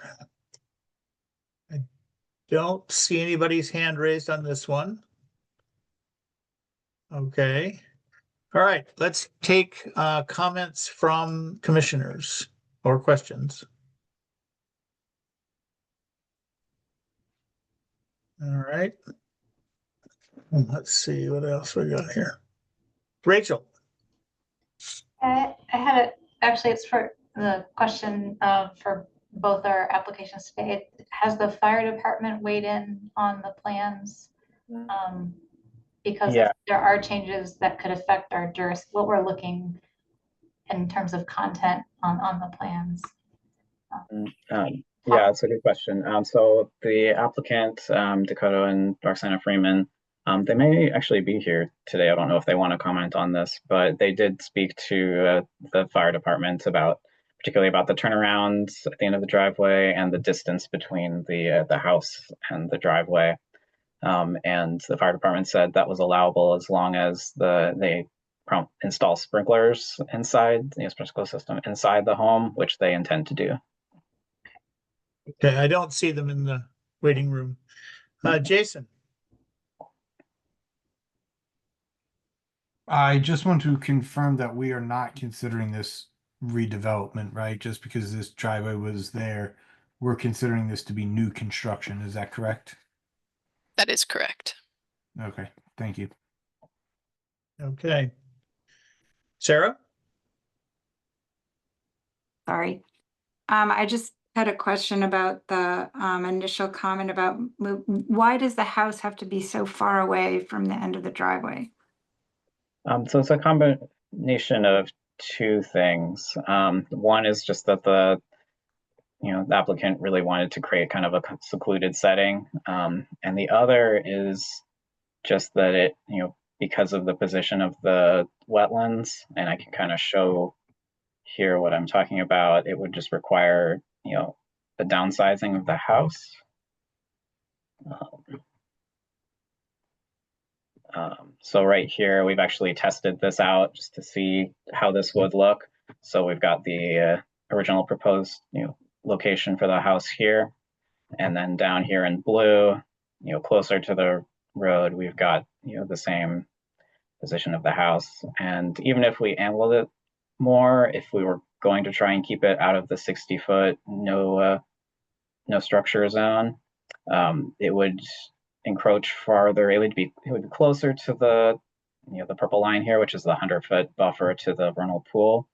I don't see anybody's hand raised on this one. Okay. All right, let's take comments from commissioners or questions. All right. Let's see what else we got here. Rachel. I had actually, it's for the question for both our applications today. Has the fire department weighed in on the plans? Because there are changes that could affect our what we're looking in terms of content on the plans. Yeah, it's a good question. So the applicant, Dakota and Roxana Freeman, they may actually be here today. I don't know if they want to comment on this, but they did speak to the fire department particularly about the turnarounds at the end of the driveway and the distance between the house and the driveway. And the fire department said that was allowable as long as they install sprinklers inside the sprinkler system inside the home, which they intend to do. Okay, I don't see them in the waiting room. Jason. I just want to confirm that we are not considering this redevelopment, right? Just because this driveway was there, we're considering this to be new construction. Is that correct? That is correct. Okay, thank you. Okay. Sarah? Sorry. I just had a question about the initial comment about why does the house have to be so far away from the end of the driveway? So it's a combination of two things. One is just that the applicant really wanted to create kind of a secluded setting. And the other is just that it, because of the position of the wetlands, and I can kind of show here what I'm talking about, it would just require, the downsizing of the house. So right here, we've actually tested this out just to see how this would look. So we've got the original proposed, location for the house here. And then down here in blue, closer to the road, we've got, the same position of the house. And even if we angled it more, if we were going to try and keep it out of the 60-foot no structure zone, it would encroach farther. It would be closer to the the purple line here, which is the 100-foot buffer to the vernal pool,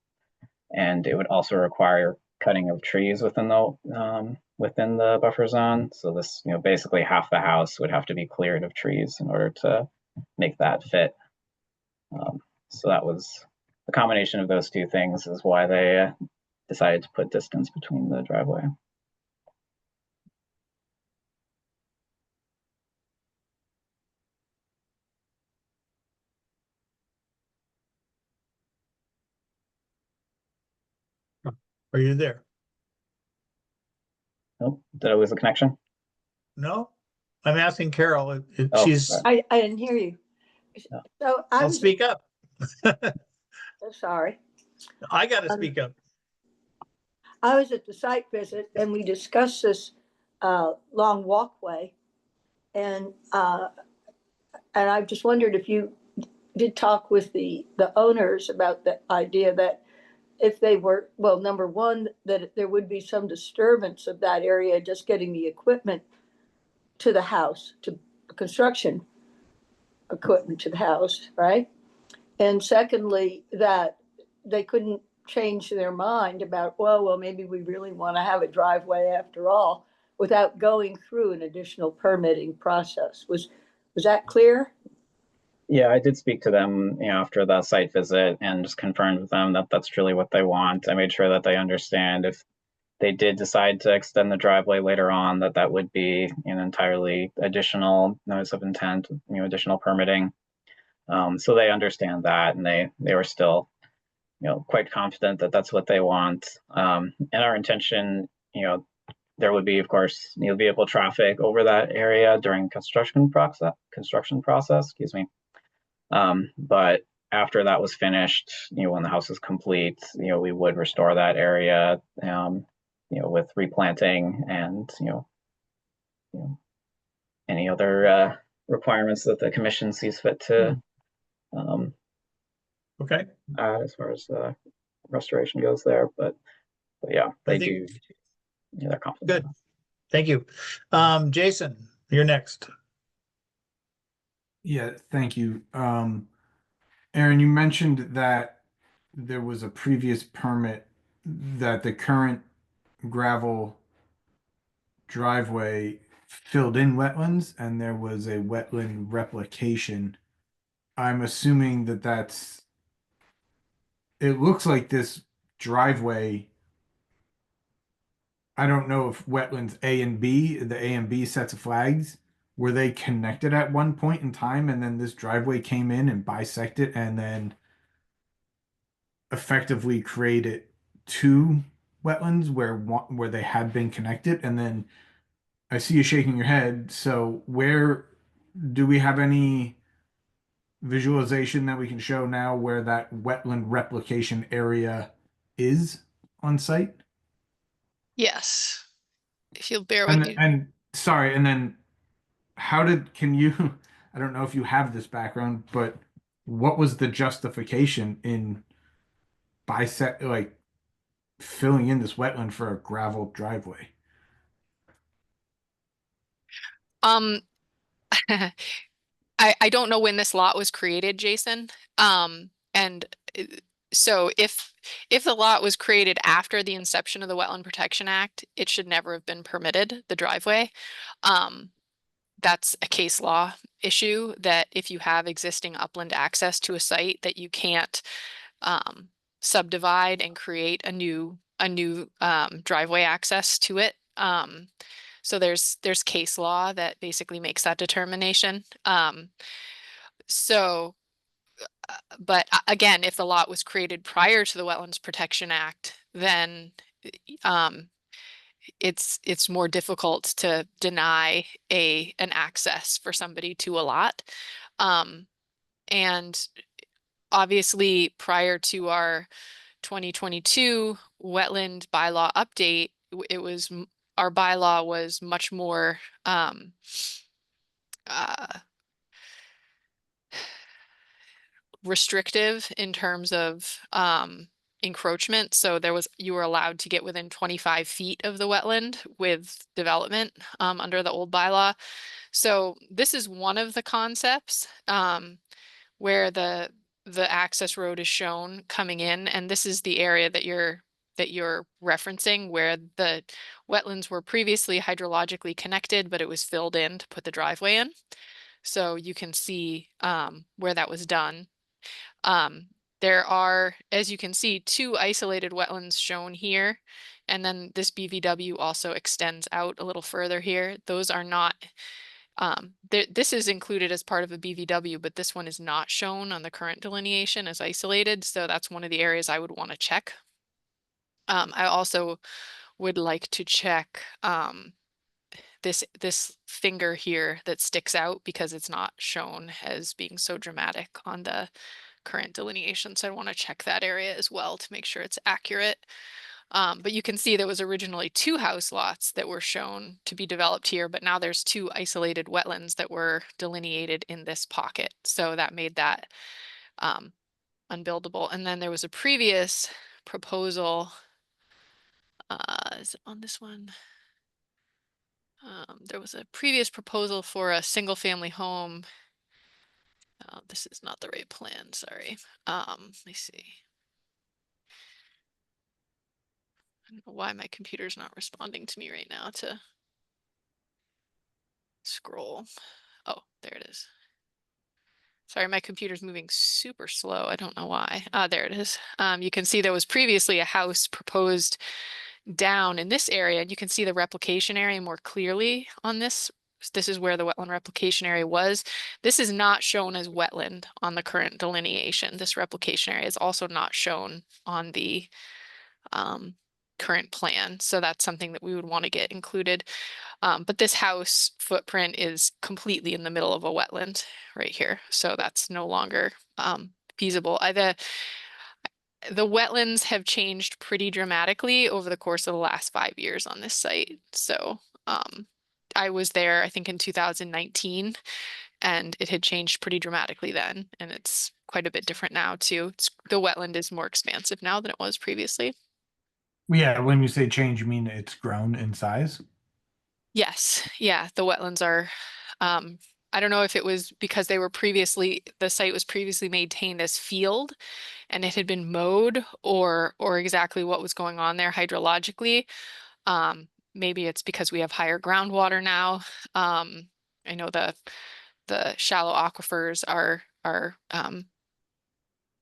and it would also require cutting of trees within the buffer zone. So this, basically half the house would have to be cleared of trees in order to make that fit. So that was the combination of those two things is why they decided to put distance between the driveway. Are you there? Nope. Did I lose the connection? No, I'm asking Carol if Oh, she's, sorry. I didn't hear you. No. So I'll speak up. so sorry. I got to speak up. I was at the site visit and we discussed this long walkway. And I just wondered if you did talk with the owners about the idea that if they were, well, number one, that there would be some disturbance of that area, just getting the equipment to the house, to construction equipment to the house, right? And secondly, that they couldn't change their mind about, well, maybe we really want to have a driveway after all, without going through an additional permitting process. Was that clear? Yeah, I did speak to them, after the site visit and just confirmed with them that that's truly what they want. I made sure that they understand if they did decide to extend the driveway later on, that would be an entirely additional notice of intent, additional permitting. So they understand that, and they were still, quite confident that that's what they want. And our intention, there would be, of course, vehicle traffic over that area during construction process, excuse me. But after that was finished, when the house is complete, we would restore that area, with replanting and, any other requirements that the commission sees fit to Okay. as far as restoration goes there. But yeah, they do. They're confident. Good. Thank you. Jason, you're next. Yeah, thank you. Aaron, you mentioned that there was a previous permit that the current gravel driveway filled in wetlands and there was a wetland replication. I'm assuming that it looks like this driveway. I don't know if wetlands A and B, the A and B sets of flags, were they connected at one point in time and then this driveway came in and bisected and then effectively created two wetlands where they had been connected? And then I see you shaking your head. So where do we have any visualization that we can show now where that wetland replication area is on site? Yes. If you'll bear with me. And sorry, and then can you, I don't know if you have this background, but what was the justification in filling in this wetland for a gravel driveway? I don't know when this lot was created, Jason. And so if the lot was created after the inception of the Wetland Protection Act, it should never have been permitted, the driveway. That's a case law issue that if you have existing upland access to a site that you can't subdivide and create a new driveway access to it. So there's case law that basically makes that determination. But again, if the lot was created prior to the Wetlands Protection Act, then it's more difficult to deny an access for somebody to a lot. And obviously, prior to our 2022 wetland bylaw update, our bylaw was much more restrictive in terms of encroachment. So you were allowed to get within 25 feet of the wetland with development under the old bylaw. So this is one of the concepts where the access road is shown coming in, and this is the area that you're referencing, where the wetlands were previously hydrologically connected, but it was filled in to put the driveway in. So you can see where that was done. There are, as you can see, 2 isolated wetlands shown here, and then this BVW also extends out a little further here. Those are not, this is included as part of a BVW, but this one is not shown on the current delineation as isolated, so that's one of the areas I would want to check. I also would like to check this finger here that sticks out because it's not shown as being so dramatic on the current delineation. So I want to check that area as well to make sure it's accurate. But you can see there was originally 2 house lots that were shown to be developed here, but now there's 2 isolated wetlands that were delineated in this pocket. So that made that unbuildable. And then there was a previous proposal, is it on this one? There was a previous proposal for a single family home. This is not the right plan, sorry. Let me see. I don't know why my computer's not responding to me right now to scroll. Oh, there it is. Sorry, my computer's moving super slow. I don't know why. There it is. You can see there was previously a house proposed down in this area, and you can see the replication area more clearly on this. This is where the wetland replication area was. This is not shown as wetland on the current delineation. This replication area is also not shown on the current plan. So that's something that we would want to get included. But this house footprint is completely in the middle of a wetland right here. So that's no longer feasible. The wetlands have changed pretty dramatically over the course of the last 5 years on this site. So I was there, I think, in 2019, and it had changed pretty dramatically then. And it's quite a bit different now too. The wetland is more expansive now than it was previously. Yeah, when you say change, you mean it's grown in size? Yes, yeah, the wetlands are, I don't know if it was because the site was previously maintained as field and it had been mowed, or exactly what was going on there hydrologically. Maybe it's because we have higher groundwater now. I know the shallow aquifers are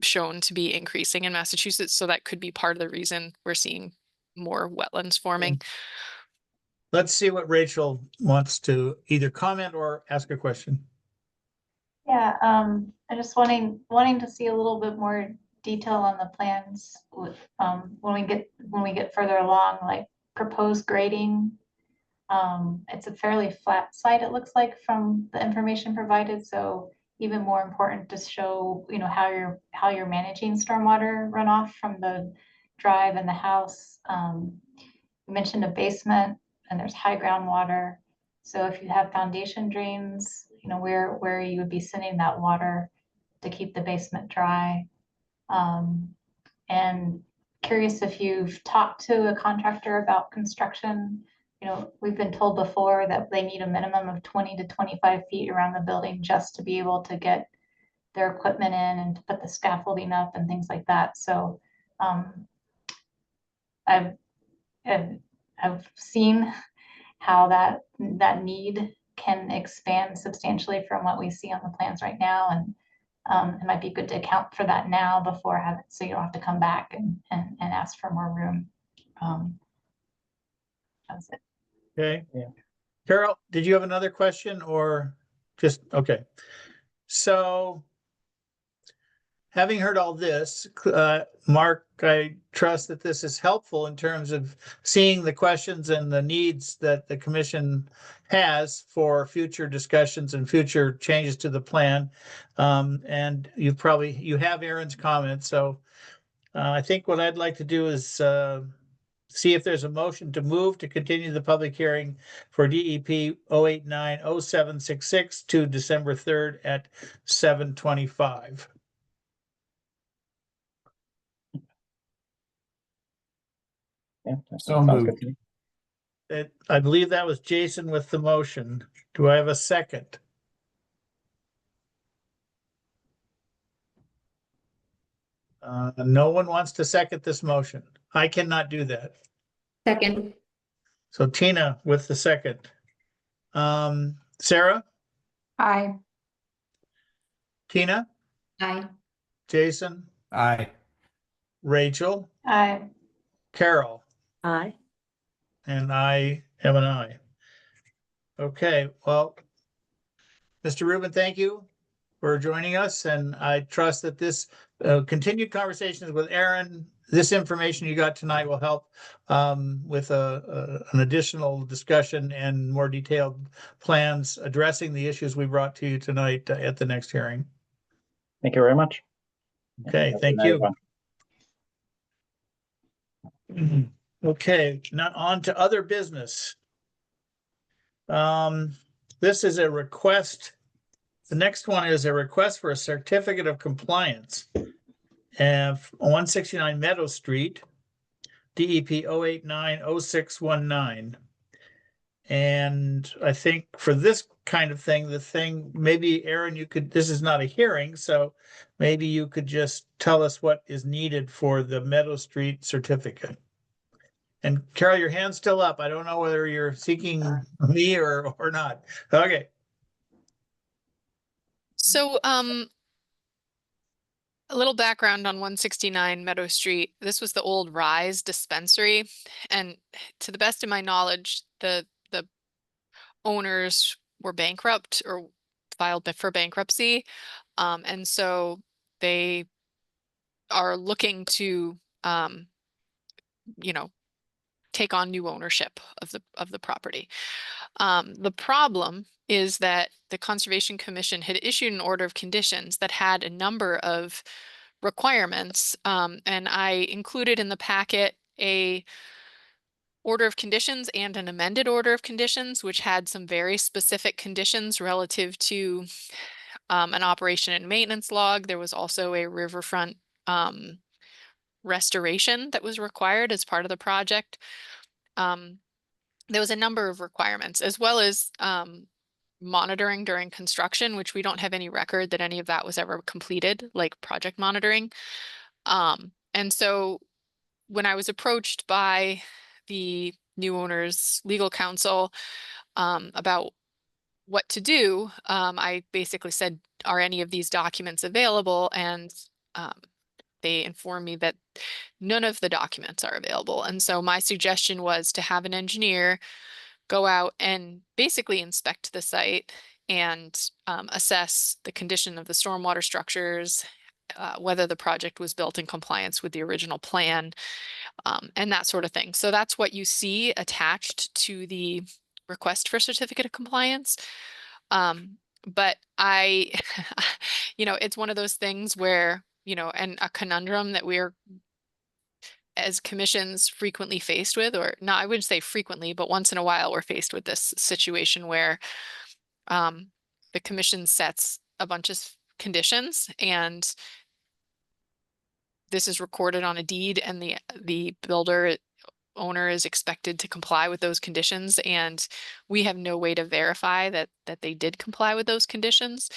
shown to be increasing in Massachusetts, so that could be part of the reason we're seeing more wetlands forming. Let's see what Rachel wants to either comment or ask a question. Yeah, I'm just wanting to see a little bit more detail on the plans with when we get further along, like proposed grading. It's a fairly flat site, it looks like, from the information provided. So even more important to show, you know, how you're managing stormwater runoff from the drive and the house. You mentioned a basement, and there's high groundwater. So if you have foundation drains, you know, where you would be sending that water to keep the basement dry. And curious if you've talked to a contractor about construction. You know, we've been told before that they need a minimum of 20 to 25 feet around the building just to be able to get their equipment in and to put the scaffolding up and things like that. So I've seen how that need can expand substantially from what we see on the plans right now. And It might be good to account for that now before having, so you don't have to come back and ask for more room. That's it. Okay. Yeah. Carol, did you have another question or just, okay. So having heard all this, Mark, I trust that this is helpful in terms of seeing the questions and the needs that the commission has for future discussions and future changes to the plan. And you have Aaron's comments. So I think what I'd like to do is see if there's a motion to move to continue the public hearing for DEP 0890766 to December 3rd at 7:25. Yeah, that So sounds moved. good to me. I believe that was Jason with the motion. Do I have a second? No one wants to second this motion. I cannot do that. Second. So Tina with the second. Sarah, Aye. Tina, Aye. Jason, Aye. Rachel, Aye. Carol, Aye. and I am an aye. Okay, well, Mr. Rubin, thank you for joining us, and I trust that this continued conversations with Aaron, this information you got tonight will help with an additional discussion and more detailed plans addressing the issues we brought to you tonight at the next hearing. Thank you very much. Okay, Have a thank good night, you. everyone. Okay, now on to other business. This is a request. The next one is a request for a certificate of compliance. 169 Meadow Street, DEP 0890619. And I think for this kind of thing, maybe Aaron, this is not a hearing, so maybe you could just tell us what is needed for the Meadow Street certificate. And Carol, your hand's still up. I don't know whether you're seeking me or not. Okay. So, a little background on 169 Meadow Street. This was the old Rise dispensary, and to the best of my knowledge, the owners were bankrupt or filed for bankruptcy, and so they are looking to, take on new ownership of the property. The problem is that the Conservation Commission had issued an order of conditions that had a number of requirements, and I included in the packet a order of conditions and an amended order of conditions, which had some very specific conditions relative to an operation and maintenance log. There was also a riverfront restoration that was required as part of the project. There was a number of requirements, as well as monitoring during construction, which we don't have any record that any of that was ever completed, like project monitoring. And so when I was approached by the new owner's legal counsel about what to do, I basically said, are any of these documents available? And they informed me that none of the documents are available. And so my suggestion was to have an engineer go out and basically inspect the site and assess the condition of the stormwater structures, whether the project was built in compliance with the original plan, and that sort of thing. So that's what you see attached to the request for certificate of compliance. But I, it's one of those things where, and a conundrum that we're, as commissions, frequently faced with, or not, I wouldn't say frequently, but once in a while we're faced with this situation where the commission sets a bunch of conditions, and this is recorded on a deed, and the owner is expected to comply with those conditions, and we have no way to verify that they did comply with those conditions.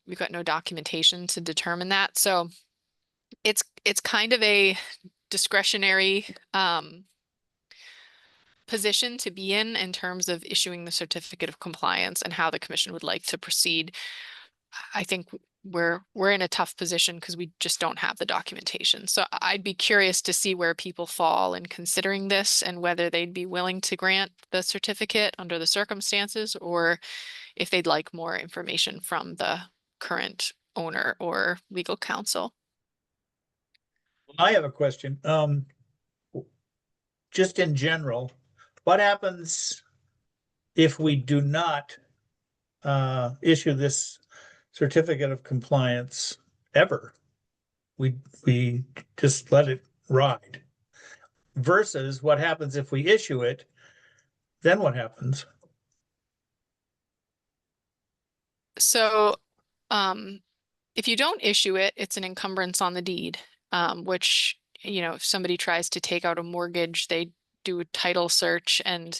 We've got no documentation to determine that. So it's kind of a discretionary position to be in terms of issuing the certificate of compliance and how the commission would like to proceed. I think we're in a tough position because we just don't have the documentation. So I'd be curious to see where people fall in considering this and whether they'd be willing to grant the certificate under the circumstances, or if they'd like more information from the current owner or legal counsel. I have a question. Just in general, what happens if we do not issue this certificate of compliance ever? We just let it ride. Versus what happens if we issue it, then what happens? So if you don't issue it, it's an encumbrance on the deed, which, you know, if somebody tries to take out a mortgage, they do a title search, and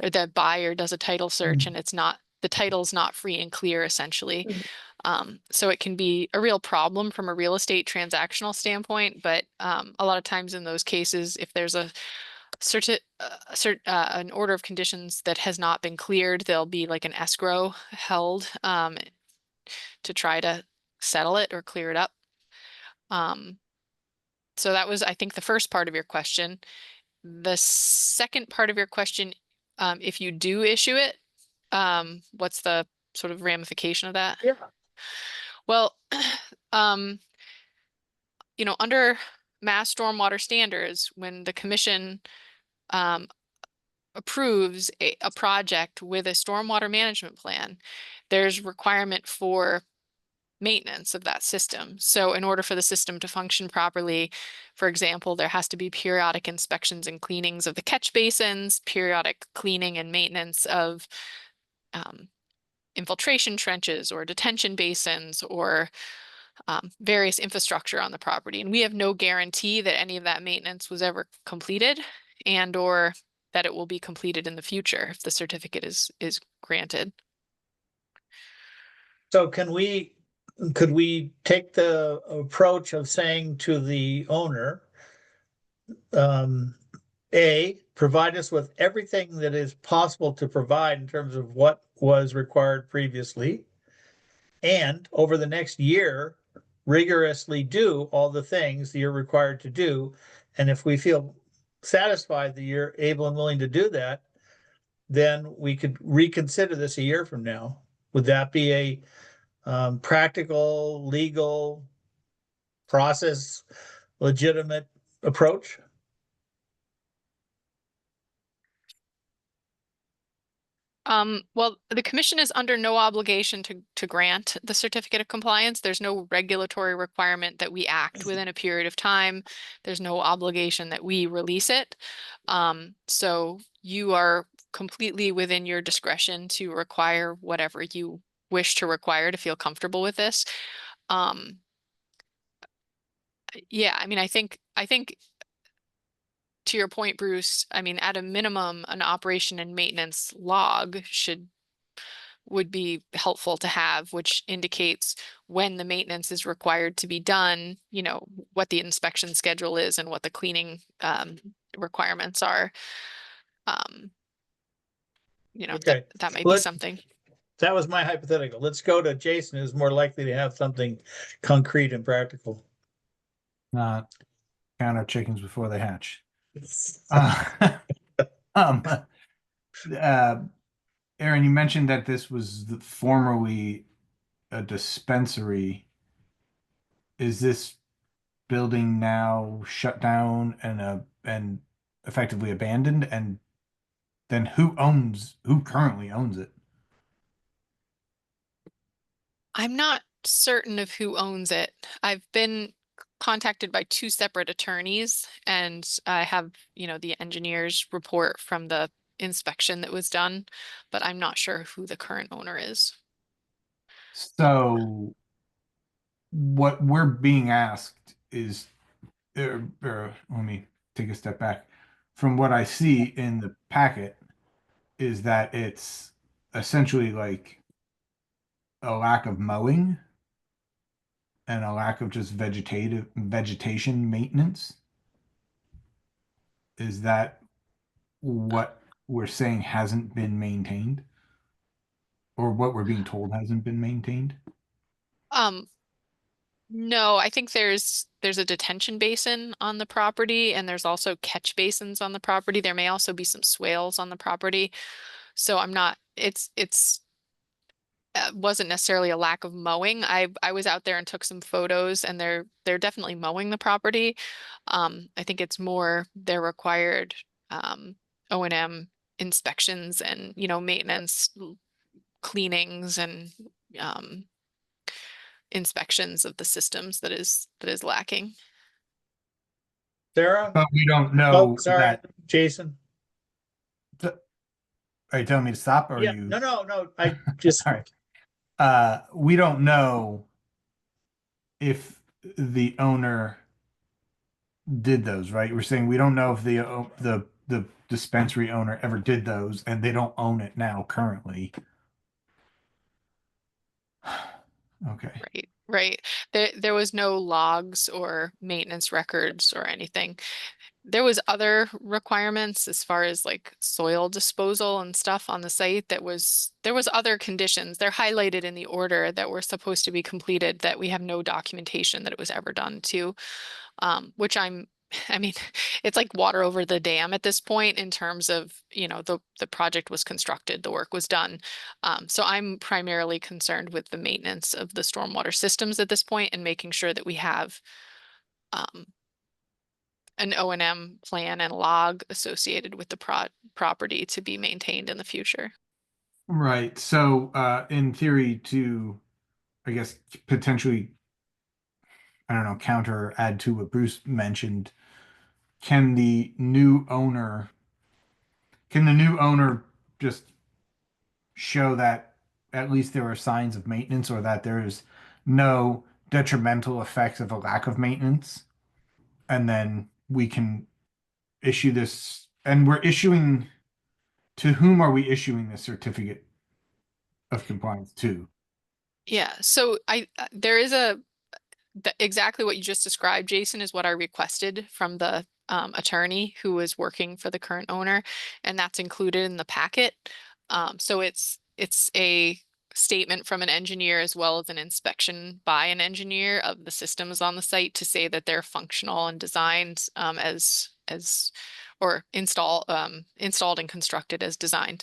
or the buyer does a title search, and it's not, the title's not free and clear, essentially. So it can be a real problem from a real estate transactional standpoint, but a lot of times in those cases, if there's an order of conditions that has not been cleared, there'll be like an escrow held to try to settle it or clear it up. So that was, I think, the first part of your question. The second part of your question, if you do issue it, what's the sort of ramification of that? Yeah. Well, you know, under Mass Stormwater Standards, when the commission approves a project with a stormwater management plan, there's requirement for maintenance of that system. So in order for the system to function properly, for example, there has to be periodic inspections and cleanings of the catch basins, periodic cleaning and maintenance of infiltration trenches or detention basins, or various infrastructure on the property. And we have no guarantee that any of that maintenance was ever completed, and or that it will be completed in the future if the certificate is granted. So could we take the approach of saying to the owner, provide us with everything that is possible to provide in terms of what was required previously, and over the next year, rigorously do all the things that you're required to do. And if we feel satisfied that you're able and willing to do that, then we could reconsider this a year from now. Would that be a practical, legal, process, legitimate approach? Well, the commission is under no obligation to grant the certificate of compliance. There's no regulatory requirement that we act within a period of time. There's no obligation that we release it. So you are completely within your discretion to require whatever you wish to require to feel comfortable with this. Yeah, I mean, I think to your point, Bruce, I mean, at a minimum, an operation and maintenance log would be helpful to have, which indicates when the maintenance is required to be done, you know, what the inspection schedule is and what the cleaning requirements are. You know, Okay. that might be something. That was my hypothetical. Let's go to Jason, who's more likely to have something concrete and practical. Not count our chickens before they hatch. Aaron, you mentioned that this was formerly a dispensary. Is this building now shut down and effectively abandoned? And then who currently owns it? I'm not certain of who owns it. I've been contacted by two separate attorneys, and I have, you know, the engineer's report from the inspection that was done, but I'm not sure who the current owner is. So what we're being asked is, let me take a step back. From what I see in the packet is that it's essentially like a lack of mowing and a lack of just vegetation maintenance. Is that what we're saying hasn't been maintained, or what we're being told hasn't been maintained? No, I think there's a detention basin on the property and there's also catch basins on the property. There may also be some swales on the property. So I'm not, it's wasn't necessarily a lack of mowing. I was out there and took some photos and they're definitely mowing the property. I think it's more their required O&M inspections and, you know, maintenance cleanings and inspections of the systems that is lacking. Sarah? But we don't Oh, know sorry, that. Jason. Are you telling me to stop or Yeah, you? no, I just, All right. We don't know if the owner did those, right? We're saying we don't know if the dispensary owner ever did those and they don't own it now currently. Okay. Right. There was no logs or maintenance records or anything. There was other requirements as far as like soil disposal and stuff on the site there was other conditions. They're highlighted in the order that were supposed to be completed that we have no documentation that it was ever done to, which I mean, it's like water over the dam at this point in terms of, you know, the project was constructed, the work was done. So I'm primarily concerned with the maintenance of the stormwater systems at this point and making sure that we have an O&M plan and log associated with the property to be maintained in the future. Right. So, in theory, to, I guess, potentially, I don't know, counter or add to what Bruce mentioned, can the new owner just show that at least there are signs of maintenance or that there is no detrimental effects of a lack of maintenance? And then we can issue this, and we're issuing, to whom are we issuing this certificate of compliance to? Yeah, so there is exactly what you just described, Jason, is what I requested from the attorney who was working for the current owner, and that's included in the packet. So it's a statement from an engineer as well as an inspection by an engineer of the systems on the site to say that they're functional and designed or installed and constructed as designed.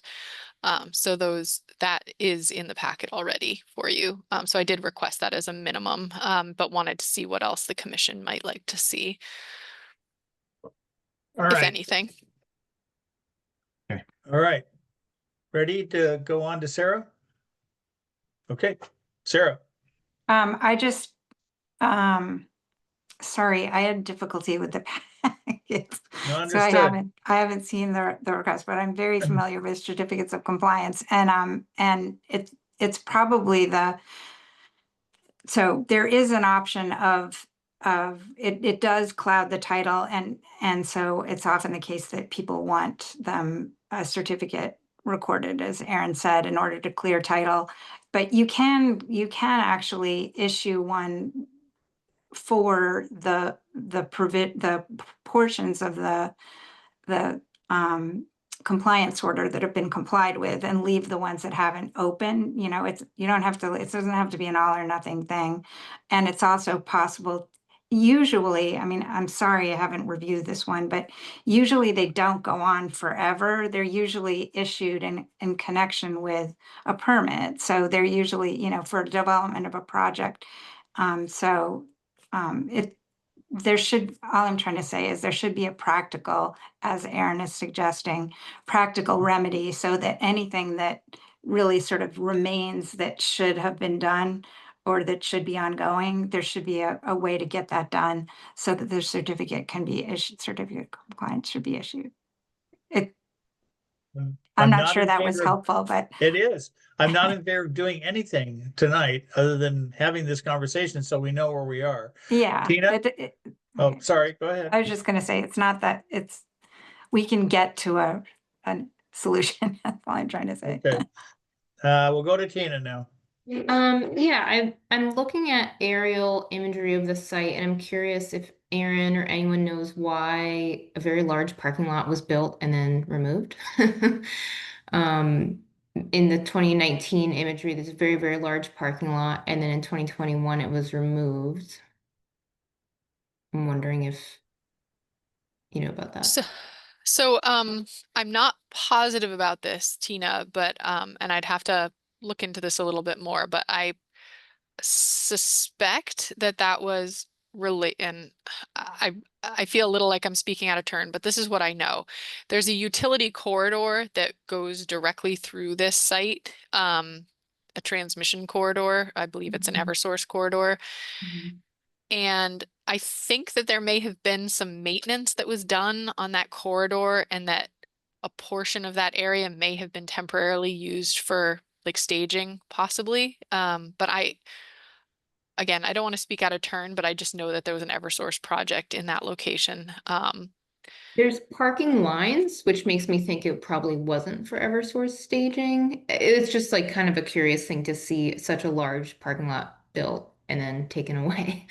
So that is in the packet already for you. So I did request that as a minimum, but wanted to see what else the commission might like to see, all if right, anything. all right. Ready to go on to Sarah? Okay, Sarah. I just, sorry, I had difficulty with the packets. No, So I understood. haven't seen the request, but I'm very familiar with certificates of compliance and it's probably so there is an option of it does cloud the title and so it's often the case that people want a certificate recorded, as Aaron said, in order to clear title. But you can actually issue one for the portions of the compliance order that have been complied with and leave the ones that haven't open. You know, you don't have to, it doesn't have to be an all or nothing thing. And it's also possible, usually, I mean, I'm sorry, I haven't reviewed this one, but usually they don't go on forever. They're usually issued in connection with a permit. So they're usually, you know, for development of a project. All I'm trying to say is there should be a practical, as Aaron is suggesting, practical remedy so that anything that really sort of remains that should have been done or that should be ongoing, there should be a way to get that done so that the certificate can be issued, certificate of compliance should be issued. I'm not sure that was helpful, but it is. I'm not in favor of doing anything tonight other than having this conversation so we know where we are. yeah. Tina? Oh, sorry, go ahead. I was just gonna say, it's not that we can get to a solution. That's all I'm trying to say. Okay. We'll go to Tina now. Yeah, I'm looking at aerial imagery of the site and I'm curious if Aaron or anyone knows why a very large parking lot was built and then removed. in the 2019 imagery, there's a very, very large parking lot, and then in 2021 it was removed. I'm wondering if you know about that. So I'm not positive about this, Tina, but and I'd have to look into this a little bit more, but I suspect that that was and I feel a little like I'm speaking out of turn, but this is what I know. There's a utility corridor that goes directly through this site, a transmission corridor. I believe it's an Eversource corridor. And I think that there may have been some maintenance that was done on that corridor, and that a portion of that area may have been temporarily used for like staging, possibly. But again, I don't want to speak out of turn, but I just know that there was an Eversource project in that location. There's parking lines, which makes me think it probably wasn't for Eversource staging. It's just like kind of a curious thing to see such a large parking lot built and then taken away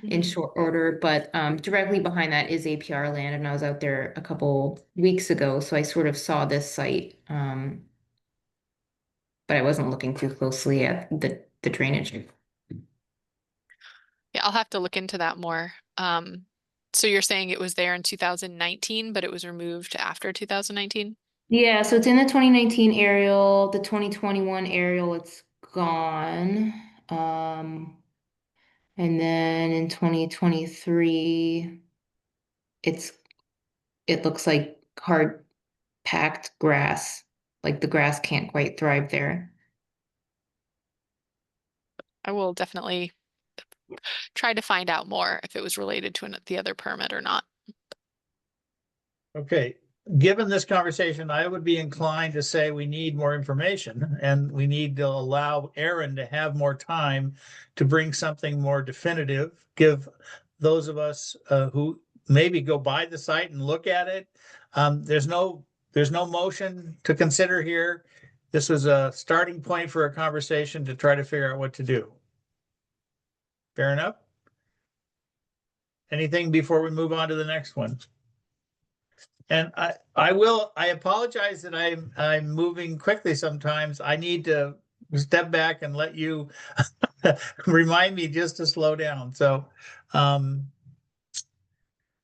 in short order. But directly behind that is APR land, and I was out there a couple weeks ago, so I sort of saw this site. But I wasn't looking too closely at the drainage. Yeah, I'll have to look into that more. So you're saying it was there in 2019, but it was removed after 2019? Yeah, so it's in the 2019 aerial, the 2021 aerial, it's gone. And then in 2023, it looks like hard packed grass, like the grass can't quite thrive there. I will definitely try to find out more if it was related to the other permit or not. Okay, given this conversation, I would be inclined to say we need more information, and we need to allow Aaron to have more time to bring something more definitive, give those of us who maybe go by the site and look at it. There's no motion to consider here. This was a starting point for a conversation to try to figure out what to do. Fair enough? Anything before we move on to the next one? And I apologize that I'm moving quickly sometimes. I need to step back and let you remind me just to slow down. So,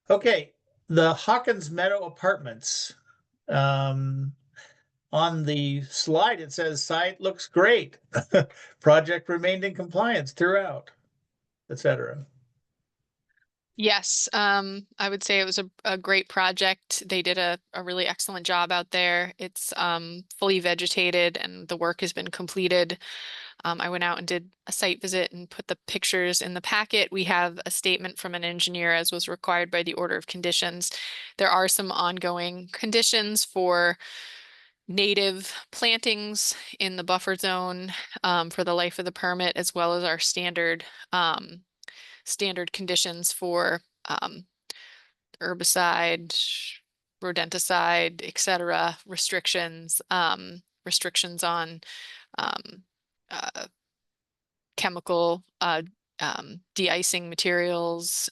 okay, the Hawkins Meadow Apartments. On the slide, it says site looks great. Project remained in compliance throughout, etc. Yes, I would say it was a great project. They did a really excellent job out there. It's fully vegetated and the work has been completed. I went out and did a site visit and put the pictures in the packet. We have a statement from an engineer as was required by the order of conditions. There are some ongoing conditions for native plantings in the buffer zone for the life of the permit, as well as our standard conditions for herbicide, rodenticide, etc. restrictions, restrictions on chemical de-icing materials,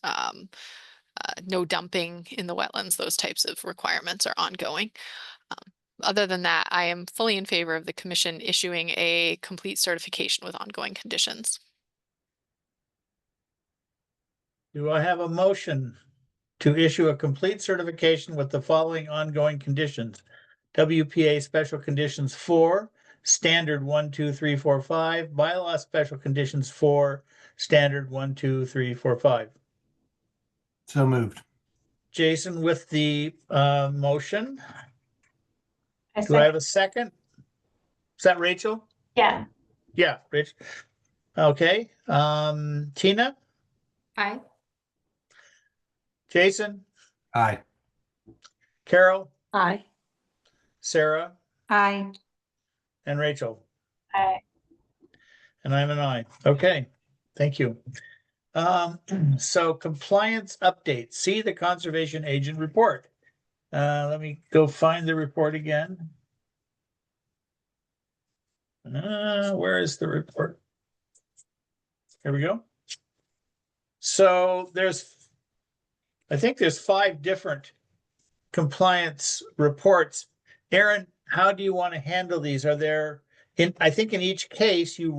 no dumping in the wetlands. Those types of requirements are ongoing. Other than that, I am fully in favor of the commission issuing a complete certification with ongoing conditions. Do I have a motion to issue a complete certification with the following ongoing conditions? WPA special conditions 4, standard 1, 2, 3, 4, 5, bylaw special conditions 4, standard 1, 2, 3, 4, 5. So moved. Jason with the motion. I Do I have a second? Is that Rachel? Yeah. Yeah, Rich. Okay. Tina? Aye. Jason? Aye. Carol? Aye. Sarah? Aye. And Rachel? I And I'm an aye. Okay, thank you. So compliance update, see the conservation agent report. Let me go find the report again. Where is the report? Here we go. So I think there's 5 different compliance reports. Aaron, how do you want to handle these? Are there, I think in each case you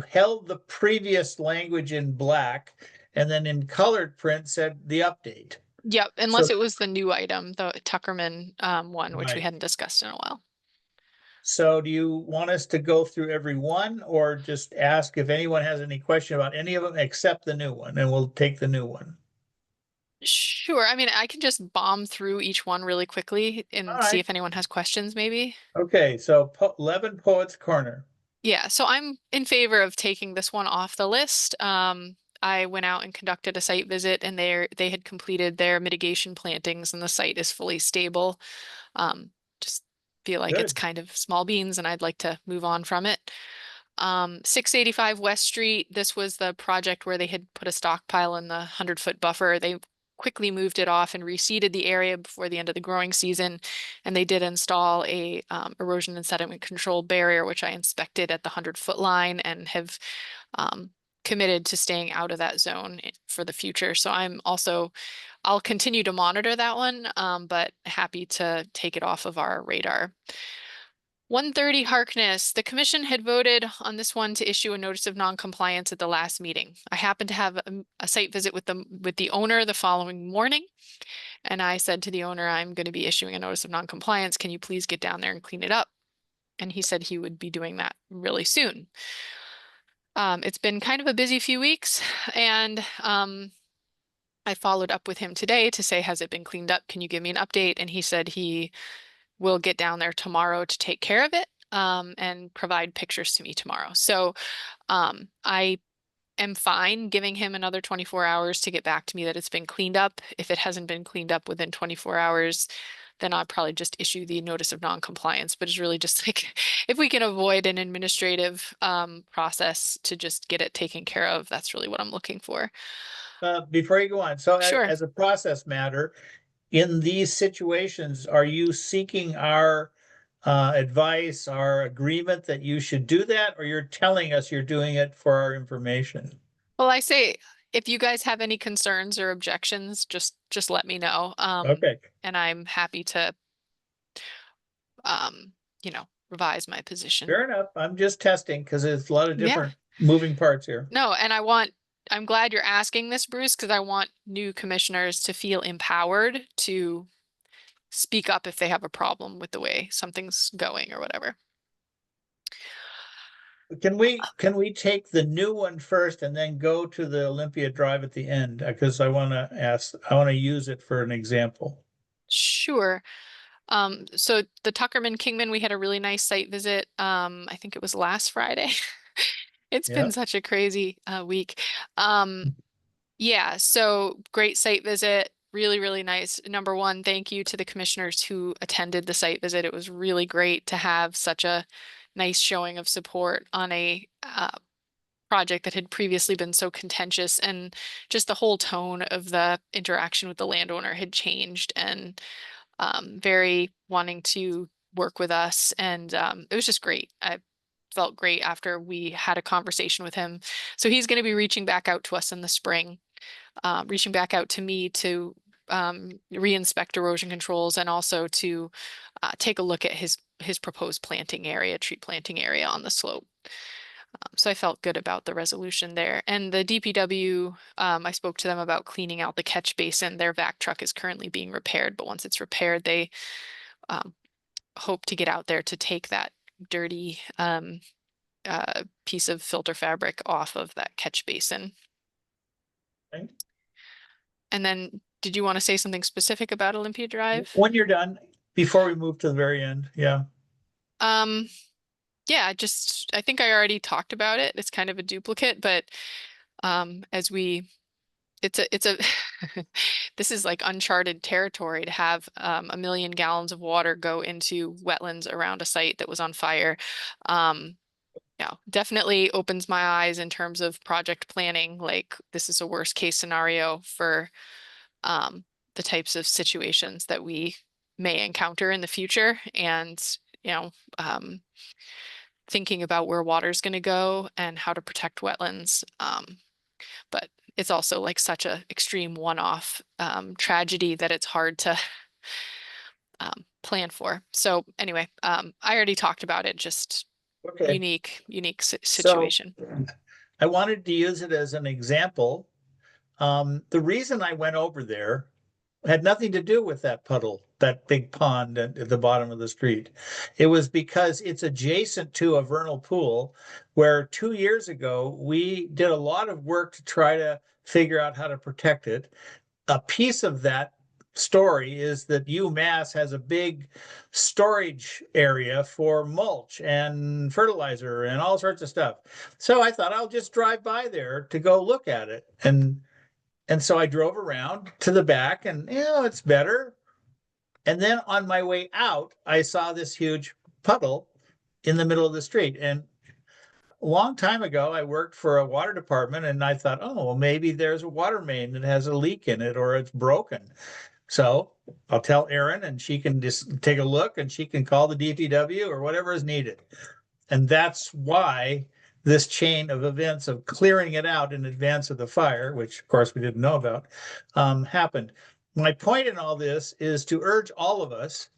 held the previous language in black and then in colored print said the update. Yep, unless So- it was the new item, the Tuckerman one, which we Right. hadn't discussed in a while. So do you want us to go through every one or just ask if anyone has any question about any of them except the new one, and we'll take the new one? Sure. I mean, I can just bomb through each one really quickly and All see right. if anyone has questions, maybe. Okay, so 11 Poets Corner. Yeah, so I'm in favor of taking this one off the list. I went out and conducted a site visit and they had completed their mitigation plantings and the site is fully stable. Just feel like it's Good. kind of small beans and I'd like to move on from it. 685 West Street, this was the project where they had put a stockpile in the 100-foot buffer. They quickly moved it off and reseeded the area before the end of the growing season. And they did install a erosion and sediment control barrier, which I inspected at the 100-foot line and have committed to staying out of that zone for the future. So I'll continue to monitor that one, but happy to take it off of our radar. 130 Harkness, the commission had voted on this one to issue a notice of non-compliance at the last meeting. I happened to have a site visit with the owner the following morning. And I said to the owner, I'm going to be issuing a notice of non-compliance. Can you please get down there and clean it up? And he said he would be doing that really soon. It's been kind of a busy few weeks and I followed up with him today to say, has it been cleaned up? Can you give me an update? And he said he will get down there tomorrow to take care of it and provide pictures to me tomorrow. So I am fine giving him another 24 hours to get back to me that it's been cleaned up. If it hasn't been cleaned up within 24 hours, then I'll probably just issue the notice of non-compliance. But it's really just like, if we can avoid an administrative process to just get it taken care of, that's really what I'm looking for. Before you go on, so Sure. as a process matter, in these situations, are you seeking our advice, our agreement that you should do that, or you're telling us you're doing it for our information? Well, I say, if you guys have any concerns or objections, just let me know. Okay, And I'm happy to, revise my position. fair enough. I'm just testing because there's a lot of Yeah. different moving parts here. No, and I'm glad you're asking this, Bruce, because I want new commissioners to feel empowered to speak up if they have a problem with the way something's going or whatever. Can we take the new one first and then go to the Olympia Drive at the end? Because I want to use it for an example. Sure. So the Tuckerman Kingman, we had a really nice site visit. I think it was last Friday. It's been Yep. such a crazy week. Yeah, so great site visit, really, really nice. Number one, thank you to the commissioners who attended the site visit. It was really great to have such a nice showing of support on a project that had previously been so contentious, and just the whole tone of the interaction with the landowner had changed and very wanting to work with us. And it was just great. I felt great after we had a conversation with him. So he's going to be reaching back out to us in the spring, reaching back out to me to re-inspect erosion controls and also to take a look at his proposed planting area, tree planting area on the slope. So I felt good about the resolution there. And the DPW, I spoke to them about cleaning out the catch basin. Their vac truck is currently being repaired, but once it's repaired, they hope to get out there to take that dirty piece of filter fabric off of that catch basin. Okay. And then, did you want to say something specific about Olympia Drive? When you're done, before we move to the very end, yeah. Yeah, I think I already talked about it. It's kind of a duplicate, but it's a this is like uncharted territory to have 1 million gallons of water go into wetlands around a site that was on fire. Yeah, definitely opens my eyes in terms of project planning. Like, this is a worst case scenario for the types of situations that we may encounter in the future. And, thinking about where water is going to go and how to protect wetlands. But it's also like such a extreme one-off tragedy that it's hard to plan for. So anyway, I already talked about it, just Okay. unique situation. I wanted to use it as an example. The reason I went over there had nothing to do with that puddle, that big pond at the bottom of the street. It was because it's adjacent to a vernal pool where 2 years ago we did a lot of work to try to figure out how to protect it. A piece of that story is that UMass has a big storage area for mulch and fertilizer and all sorts of stuff. So I thought I'll just drive by there to go look at it. And so I drove around to the back and, it's better. And then on my way out, I saw this huge puddle in the middle of the street. And a long time ago, I worked for a water department and I thought, oh, well, maybe there's a water main that has a leak in it or it's broken. So I'll tell Erin and she can just take a look and she can call the DPW or whatever is needed. And that's why this chain of events of clearing it out in advance of the fire, which of course we didn't know about, happened. My point in all this is to urge all of us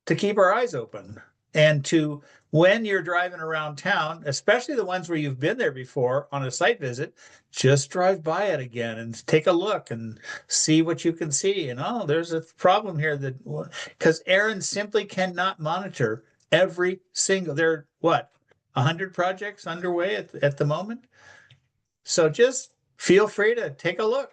to keep our eyes open and to, when you're driving around town, especially the ones where you've been there before on a site visit, just drive by it again and take a look and see what you can see. And there's a problem here because Erin simply cannot monitor every single, there are what, 100 projects underway at the moment? So just feel free to take a look.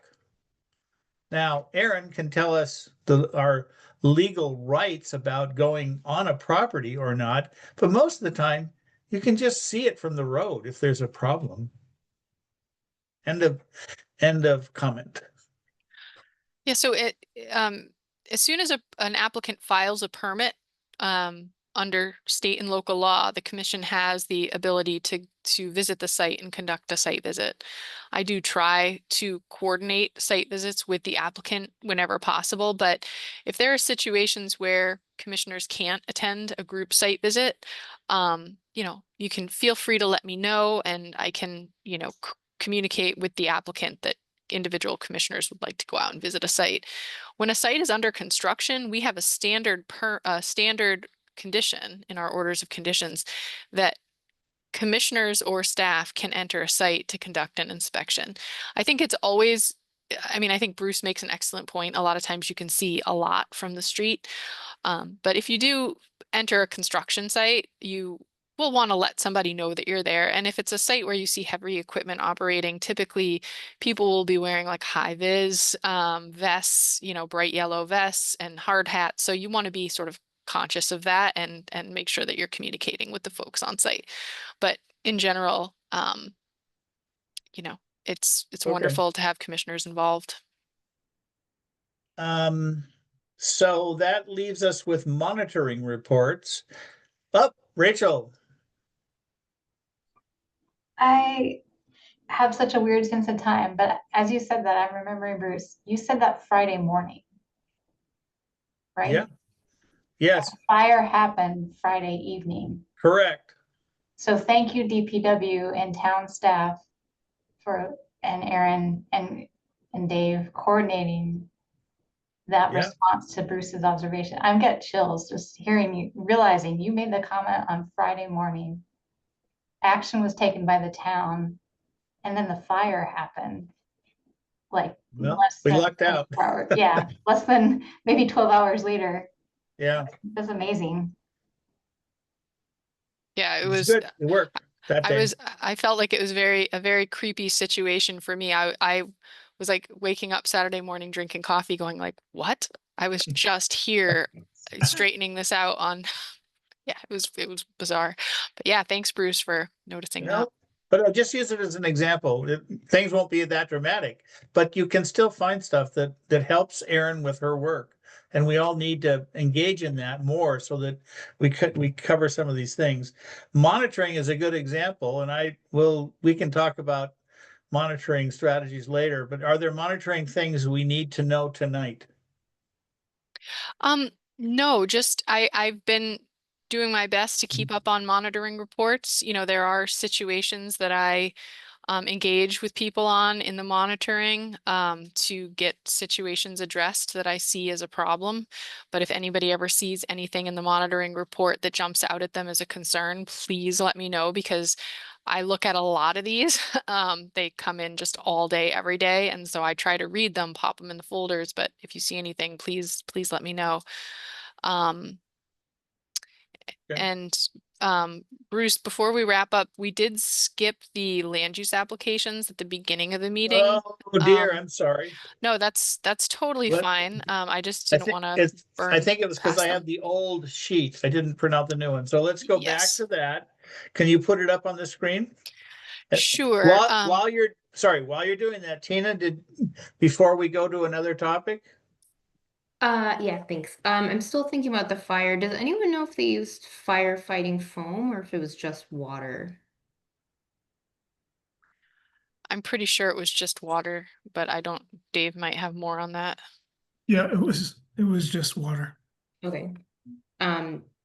Now, Erin can tell us our legal rights about going on a property or not, but most of the time you can just see it from the road if there's a problem. End of comment. Yeah, so as soon as an applicant files a permit under state and local law, the commission has the ability to visit the site and conduct a site visit. I do try to coordinate site visits with the applicant whenever possible, but if there are situations where commissioners can't attend a group site visit, you can feel free to let me know and I can, communicate with the applicant that individual commissioners would like to go out and visit a site. When a site is under construction, we have a standard condition in our orders of conditions that commissioners or staff can enter a site to conduct an inspection. I think I think Bruce makes an excellent point. A lot of times you can see a lot from the street. But if you do enter a construction site, you will want to let somebody know that you're there. And if it's a site where you see heavy equipment operating, typically people will be wearing like high vis vests, bright yellow vests and hard hats. So you want to be sort of conscious of that and make sure that you're communicating with the folks on site. But in general, it's Okay. wonderful to have commissioners involved. So that leaves us with monitoring reports. Rachel. I have such a weird sense of time, but as you said that, I'm remembering, Bruce, you said that Friday morning, right? Yeah. Yes. The fire happened Friday evening. Correct. So thank you, DPW and town staff and Erin and Dave coordinating that response to Bruce's observation. I'm getting chills just hearing you, realizing you made the comment on Friday morning. Action was taken by the town, and then the fire happened. We lucked out. Yeah, less than maybe 12 hours later. Yeah, that's amazing. Yeah, it was good. It worked. I felt like it was a very creepy situation for me. I was like waking up Saturday morning drinking coffee going like, what? I was just here straightening this out on. Yeah, it was bizarre. But yeah, thanks Bruce for noticing that. But I'll just use it as an example. Things won't be that dramatic, but you can still find stuff that helps Erin with her work. And we all need to engage in that more so that we cover some of these things. Monitoring is a good example, and we can talk about monitoring strategies later, but are there monitoring things we need to know tonight? No, just I've been doing my best to keep up on monitoring reports. There are situations that I engage with people on in the monitoring to get situations addressed that I see as a problem. But if anybody ever sees anything in the monitoring report that jumps out at them as a concern, please let me know, because I look at a lot of these. They come in just all day, every day. And so I try to read them, pop them in the folders. But if you see anything, please let me know. Okay. And Bruce, before we wrap up, we did skip the land use applications at the beginning of the meeting. Oh dear, I'm sorry. No, that's totally Let- fine. I just I didn't think want to I think it was because past I them. have the old sheet. I didn't print out the new one. So let's go back Yes. to that. Can you put it up on the screen? Sure. While you're doing that, Tina, before we go to another topic? Yeah, thanks. I'm still thinking about the fire. Does anyone know if they used firefighting foam or if it was just water? I'm pretty sure it was just water, but I don't, Dave might have more on that. Yeah, it was just water. Okay.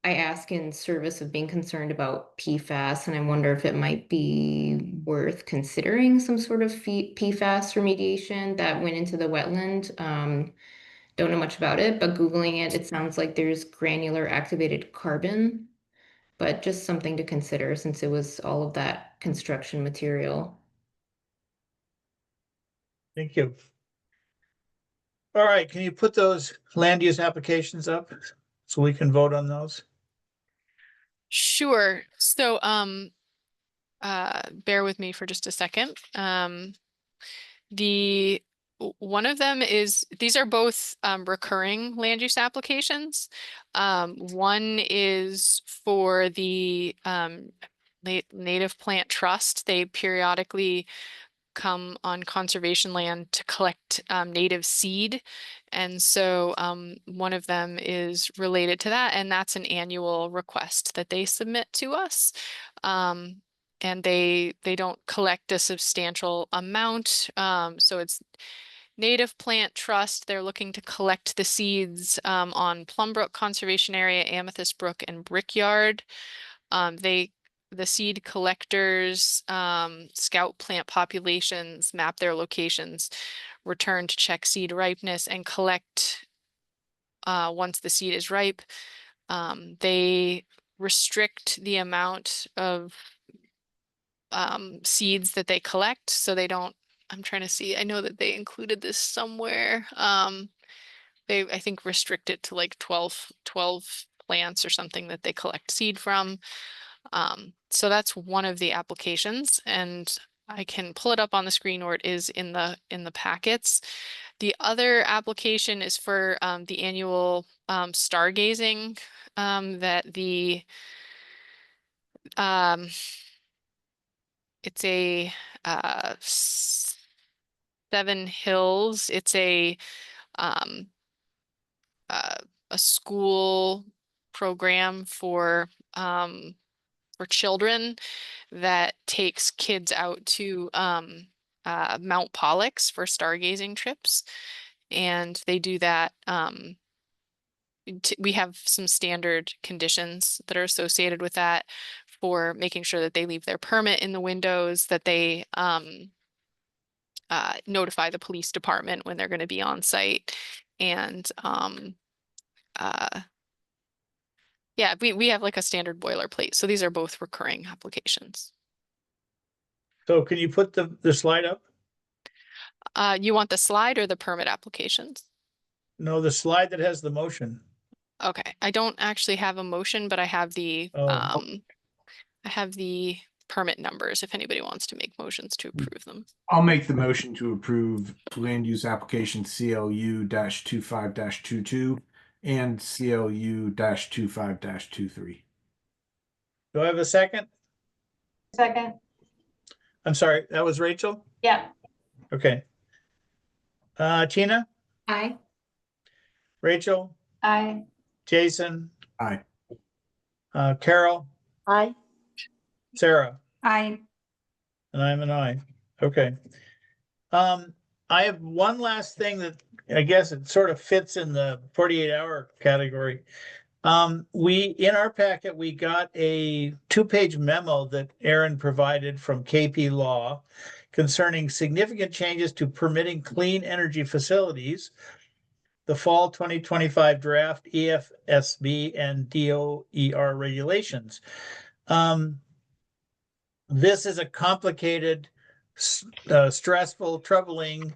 I ask in service of being concerned about PFAS, and I wonder if it might be worth considering some sort of PFAS remediation that went into the wetland. Don't know much about it, but Googling it, it sounds like there's granular activated carbon, but just something to consider since it was all of that construction material. Thank you. All right, can you put those land use applications up so we can vote on those? Sure. So, bear with me for just a second. One of them is, these are both recurring land use applications. One is for the Native Plant Trust. They periodically come on conservation land to collect native seed. And so one of them is related to that, and that's an annual request that they submit to us. And they don't collect a substantial amount. So it's Native Plant Trust. They're looking to collect the seeds on Plumbrook Conservation Area, Amethyst Brook, and Brickyard. The seed collectors scout plant populations, map their locations, return to check seed ripeness, and collect once the seed is ripe. They restrict the amount of seeds that they collect, so they don't, I'm trying to see, I know that they included this somewhere. They, I think, restrict it to like 12 plants or something that they collect seed from. So that's one of the applications, and I can pull it up on the screen, or it is in the packets. The other application is for the annual stargazing that the it's a Seven Hills. It's a school program for children that takes kids out to Mount Pollux for stargazing trips. And they do that. We have some standard conditions that are associated with that for making sure that they leave their permit in the windows, that they notify the police department when they're going to be on site. And yeah, we have like a standard boilerplate. So these are both recurring applications. So can you put the slide up? You want the slide or the permit applications? No, the slide that has the motion. Okay, I don't actually have a motion, but I have the I have the permit numbers if anybody wants to make motions to approve them. I'll make the motion to approve land use application CLU-25-22 and CLU-25-23. Do I have a second? Second, I'm sorry, that was Rachel? yeah. Okay. Tina, Aye. Rachel, I, Jason, Aye. Carol, Aye. Sarah, I, and I'm an aye. Okay. I have one last thing that I guess it sort of fits in the 48-hour category. In our packet, we got a 2-page memo that Aaron provided from KP Law concerning significant changes to permitting clean energy facilities, the fall 2025 draft EFSB and DOER regulations. This is a complicated, stressful, troubling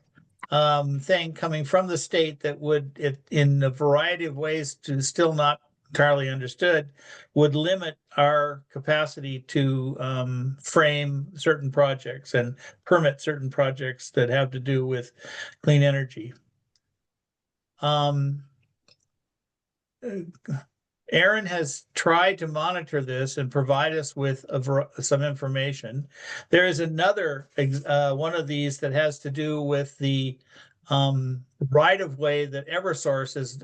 thing coming from the state that would, in a variety of ways to still not entirely understood, would limit our capacity to frame certain projects and permit certain projects that have to do with clean energy. Aaron has tried to monitor this and provide us with some information. There is another one of these that has to do with the right-of-way that Eversource is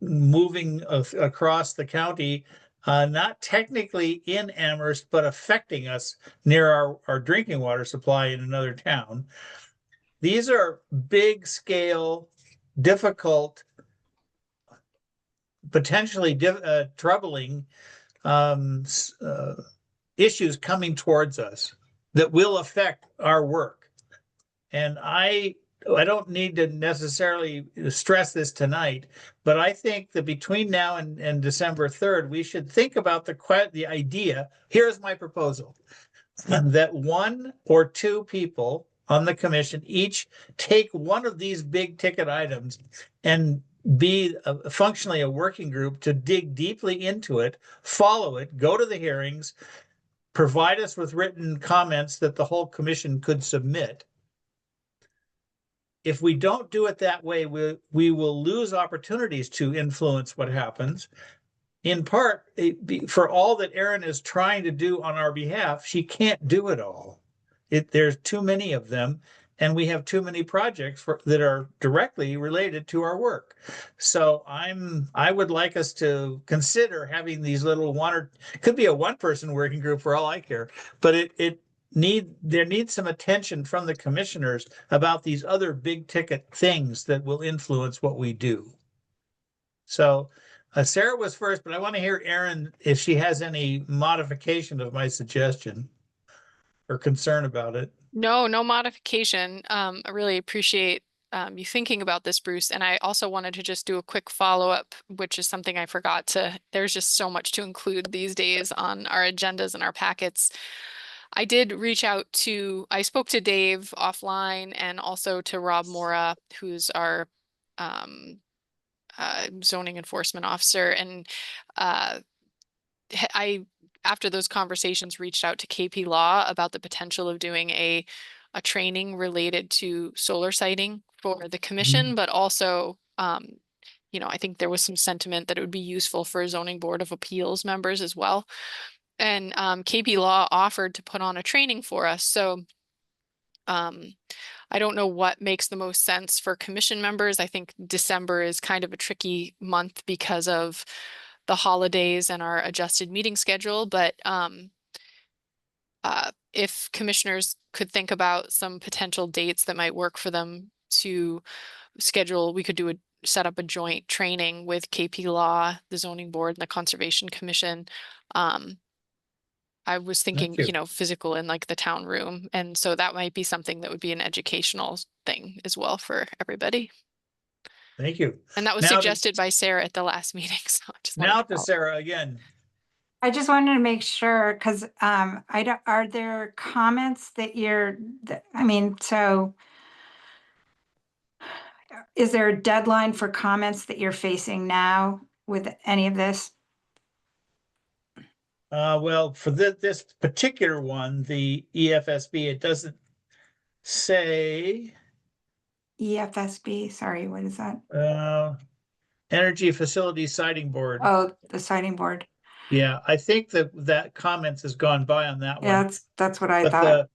moving across the county, not technically in Amherst, but affecting us near our drinking water supply in another town. These are big-scale, difficult, potentially troubling issues coming towards us that will affect our work. And I don't need to necessarily stress this tonight, but I think that between now and December 3rd, we should think about the idea. Here's my proposal, that 1 or 2 people on the commission each take one of these big ticket items and be functionally a working group to dig deeply into it, follow it, go to the hearings, provide us with written comments that the whole commission could submit. If we don't do it that way, we will lose opportunities to influence what happens. In part, for all that Erin is trying to do on our behalf, she can't do it all. There's too many of them, and we have too many projects that are directly related to our work. So I would like us to consider having these little could be a 1-person working group for all I care, but there needs some attention from the commissioners about these other big ticket things that will influence what we do. So Sarah was first, but I want to hear Erin if she has any modification of my suggestion or concern about it. No modification. I really appreciate you thinking about this, Bruce. And I also wanted to just do a quick follow-up, which is something I forgot to. There's just so much to include these days on our agendas and our packets. I did reach out I spoke to Dave offline and also to Rob Mora, who's our zoning enforcement officer. And after those conversations, reached out to KP Law about the potential of doing a training related to solar siting for the commission, but also, I think there was some sentiment that it would be useful for zoning board of appeals members as well. And KP Law offered to put on a training for us. So I don't know what makes the most sense for commission members. I think December is kind of a tricky month because of the holidays and our adjusted meeting schedule, but if commissioners could think about some potential dates that might work for them to schedule, we could set up a joint training with KP Law, the zoning board, and the Conservation Commission. I was thinking, physical in like the town room, and so that might be something that would be an educational thing as well for everybody. Thank you. And that was suggested by Sarah at the last meeting. So I just now to Sarah again. I just wanted to make sure, because are there comments that so is there a deadline for comments that you're facing now with any of this? Well, for this particular one, the EFSB, it doesn't say. EFSB, sorry, what is that? Energy Facility Siting Board. Oh, the siting board. Yeah, I think that comments has gone by on that one. Yeah, that's what I thought.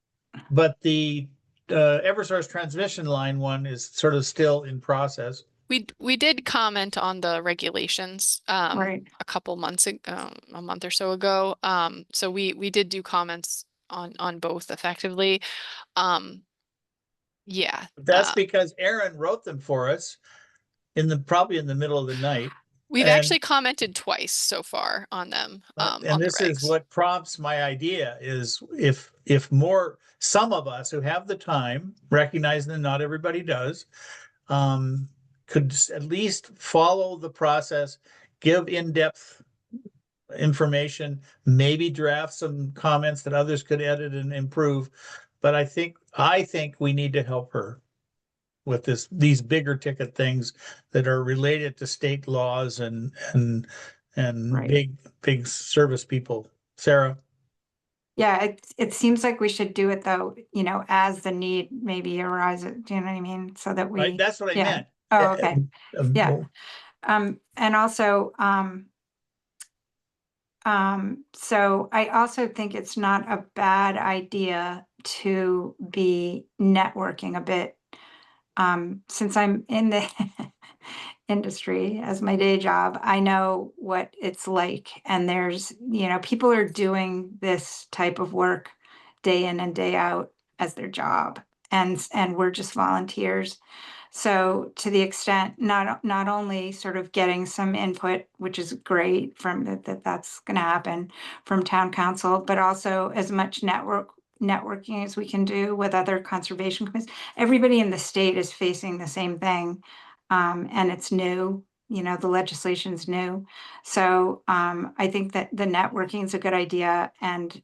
But the Eversource transmission line one is sort of still in process. We did comment on the regulations right. a couple months ago, a month or so ago. So we did do comments on both effectively. Yeah. That's because Aaron wrote them for us probably in the middle of the night. We've And- actually commented twice so far on them. And on the this is regs. what prompts my idea is if some of us who have the time, recognizing that not everybody does, could at least follow the process, give in-depth information, maybe draft some comments that others could edit and improve. But I think we need to help her with these bigger ticket things that are related to state laws and Right. big service people. Sarah? Yeah, it seems like we should do it though, you know, as the need maybe arises, do you know what I mean? So that Right, we, that's what I yeah. meant. Oh, okay. Yeah. Well, And also, so I also think it's not a bad idea to be networking a bit. Since I'm in the industry as my day job, I know what it's like. And there's, you know, people are doing this type of work day in and day out as their job. And we're just volunteers. So to the extent, not only sort of getting some input, which is great from that's going to happen from town council, but also as much networking as we can do with other conservation committees. Everybody in the state is facing the same thing. And it's new, you know, the legislation's new. So I think that the networking is a good idea. And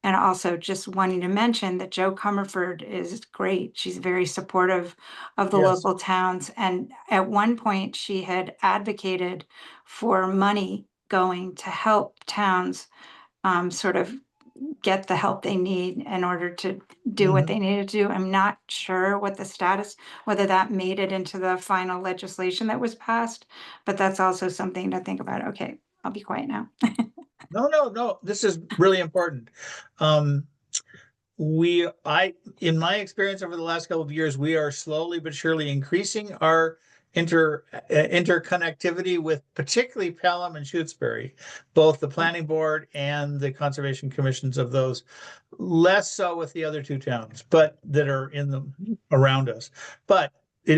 also just wanting to mention that Joe Comerford is great. She's very supportive of the Yes. local towns. And at one point she had advocated for money going to help towns sort of get the help they need in order to do what they needed to do. I'm not sure what the status, whether that made it into the final legislation that was passed, but that's also something to think about. Okay, I'll be quiet now. No, this is really important. In my experience over the last couple of years, we are slowly but surely increasing our interconnectivity with particularly Pelham and Shutesbury, both the planning board and the conservation commissions of those, less so with the other two towns, but that are around us. But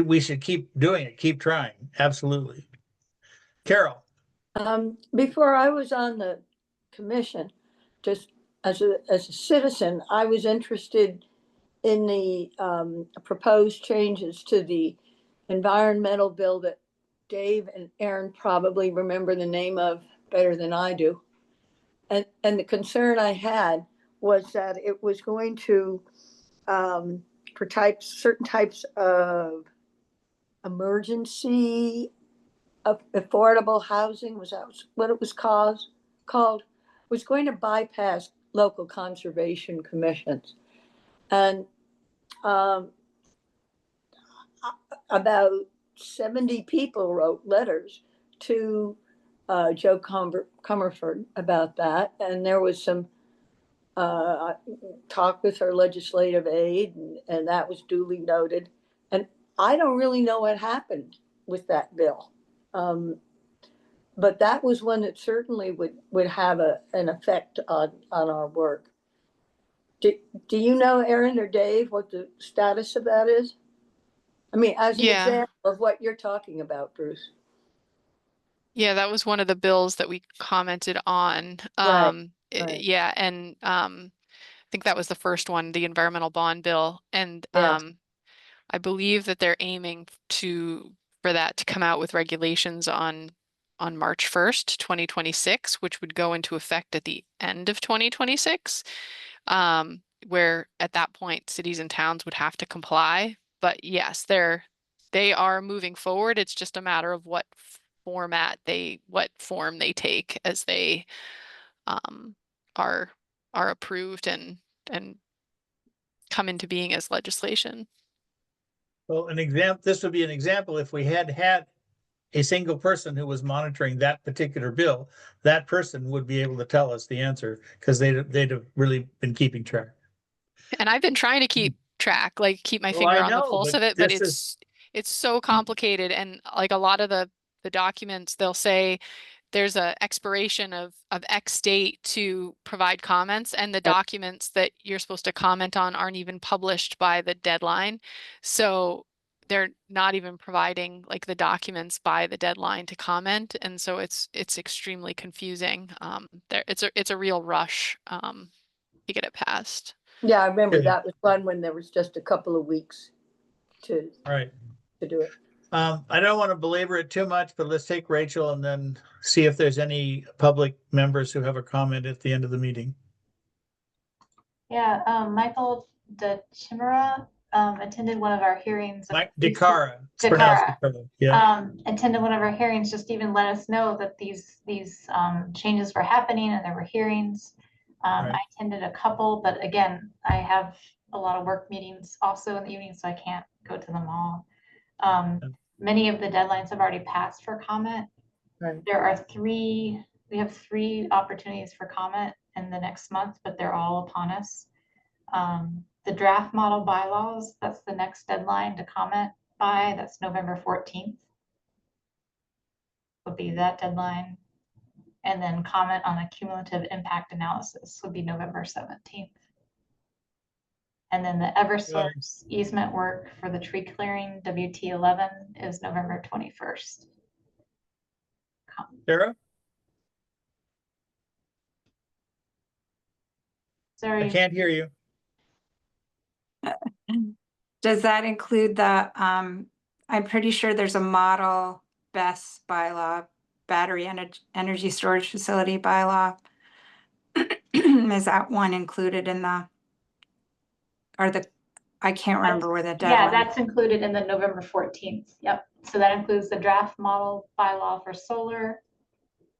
we should keep doing it, keep trying. Absolutely. Carol? Before I was on the commission, just as a citizen, I was interested in the proposed changes to the environmental bill that Dave and Aaron probably remember the name of better than I do. And the concern I had was that it was going to, for certain types of emergency affordable housing, was that what it was called, was going to bypass local conservation commissions. And about 70 people wrote letters to Joe Comerford about that. And there was some talk with her legislative aide, and that was duly noted. And I don't really know what happened with that bill. But that was one that certainly would have an effect on our work. Do you know, Aaron or Dave, what the status of that is? I mean, as an example of what you're talking about, Bruce. Yeah, that was one of the bills that we commented on. Right. Yeah, and I think that was the first one, the environmental bond bill. And Yes. I believe that they're aiming for that to come out with regulations on March 1st, 2026, which would go into effect at the end of 2026, where at that point cities and towns would have to comply. But yes, they are moving forward. It's just a matter of what form they take as they are approved and come into being as legislation. Well, this would be an example if we had a single person who was monitoring that particular bill, that person would be able to tell us the answer because they'd have really been keeping track. And I've been trying to keep track, like keep my finger on the pulse of it, but it's so complicated. And like a lot of the documents, they'll say there's a expiration of X date to provide comments, and the documents that you're supposed to comment on aren't even published by the deadline. So they're not even providing like the documents by the deadline to comment, and so it's extremely confusing. It's a real rush to get it passed. Yeah, I remember Okay. that was fun when there was just a couple of weeks to Right. do it. I don't want to belabor it too much, but let's take Rachel and then see if there's any public members who have a comment at the end of the meeting. Yeah, Michael DeChimera attended one of our hearings. Mike DeCara. It's pronounced DeCara. Yeah. Attended one of our hearings, just even let us know that these changes were happening and there were hearings. Right. I attended a couple, but again, I have a lot of work meetings also in the evening, so I can't go to them all. Many of the deadlines have already passed for comment. Right. We have 3 opportunities for comment in the next month, but they're all upon us. The draft model bylaws, that's the next deadline to comment by, that's November 14th. Would be that deadline. And then comment on a cumulative impact analysis would be November 17th. And then the Eversource easement work for the tree clearing, WT11, is November 21st. Sarah? Sorry. I can't hear you. Does that include the, I'm pretty sure there's a model BESS bylaw, battery energy storage facility bylaw. Is that one included in I can't remember where the deadline. Yeah, that's included in the November 14th. Yep. So that includes the draft model bylaw for solar,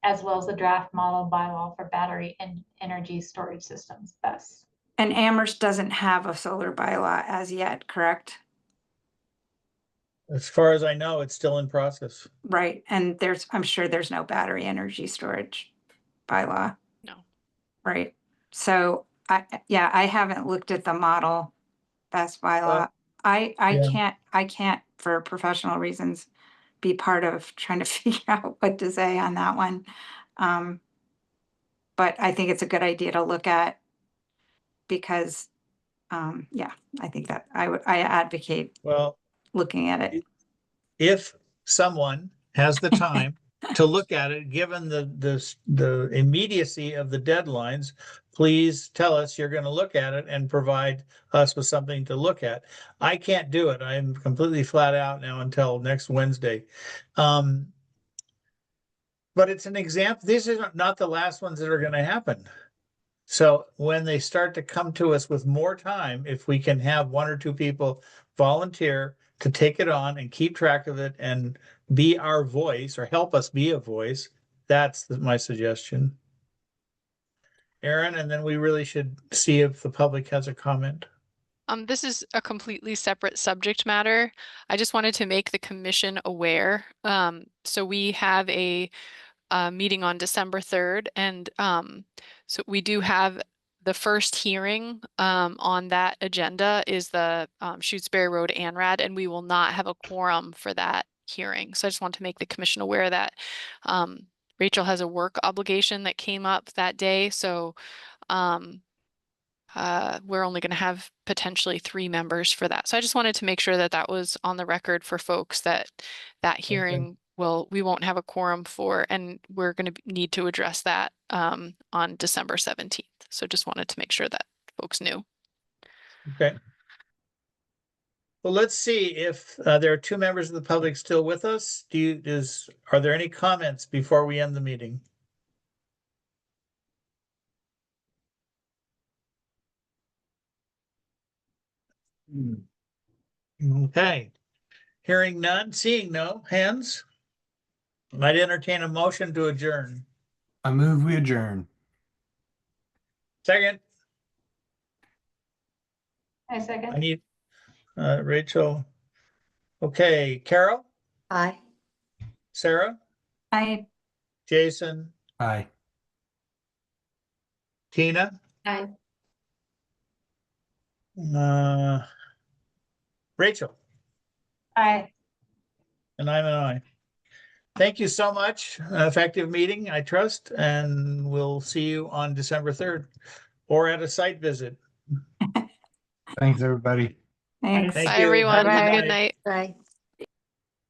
as well as the draft model bylaw for battery and energy storage systems, BESS. And Amherst doesn't have a solar bylaw as yet, correct? As far as I know, it's still in process. Right, and I'm sure there's no battery energy storage bylaw. No. Right, so I haven't looked at the model BESS bylaw. Yeah. I can't for professional reasons be part of trying to figure out what to say on that one. But I think it's a good idea to look at because, I think that I advocate Well, looking at it. if someone has the time to look at it, given the immediacy of the deadlines, please tell us you're going to look at it and provide us with something to look at. I can't do it. I'm completely flat out now until next Wednesday. But it's an example. These are not the last ones that are going to happen. So when they start to come to us with more time, if we can have 1 or 2 people volunteer to take it on and keep track of it and be our voice or help us be a voice, that's my suggestion. Aaron, and then we really should see if the public has a comment. This is a completely separate subject matter. I just wanted to make the commission aware. So we have a meeting on December 3rd, and so we do have the first hearing on that agenda is the Shutesbury Road ANRAD, and we will not have a quorum for that hearing. So I just want to make the commission aware that Rachel has a work obligation that came up that day. So we're only going to have potentially 3 members for that. So I just wanted to make sure that that was on the record for folks that hearing we won't have a quorum for, and we're going to need to address that on December 17th. So just wanted to make sure that folks knew. Okay. Well, let's see if there are 2 members of the public still with us. Are there any comments before we end the meeting? Okay. Hearing none, seeing no hands. Might entertain a motion to adjourn. I move we adjourn. Second. I second. I need Rachel. Okay, Carol, Aye. Sarah, Jason, Aye. Tina, Aye. Rachel, Aye. and I'm an aye. Thank you so much. Effective meeting, I trust, and we'll see you on December 3rd or at a site visit. Thanks, everybody. Thanks. Thank Bye, you. everyone. Have a Bye-bye. good night. Bye.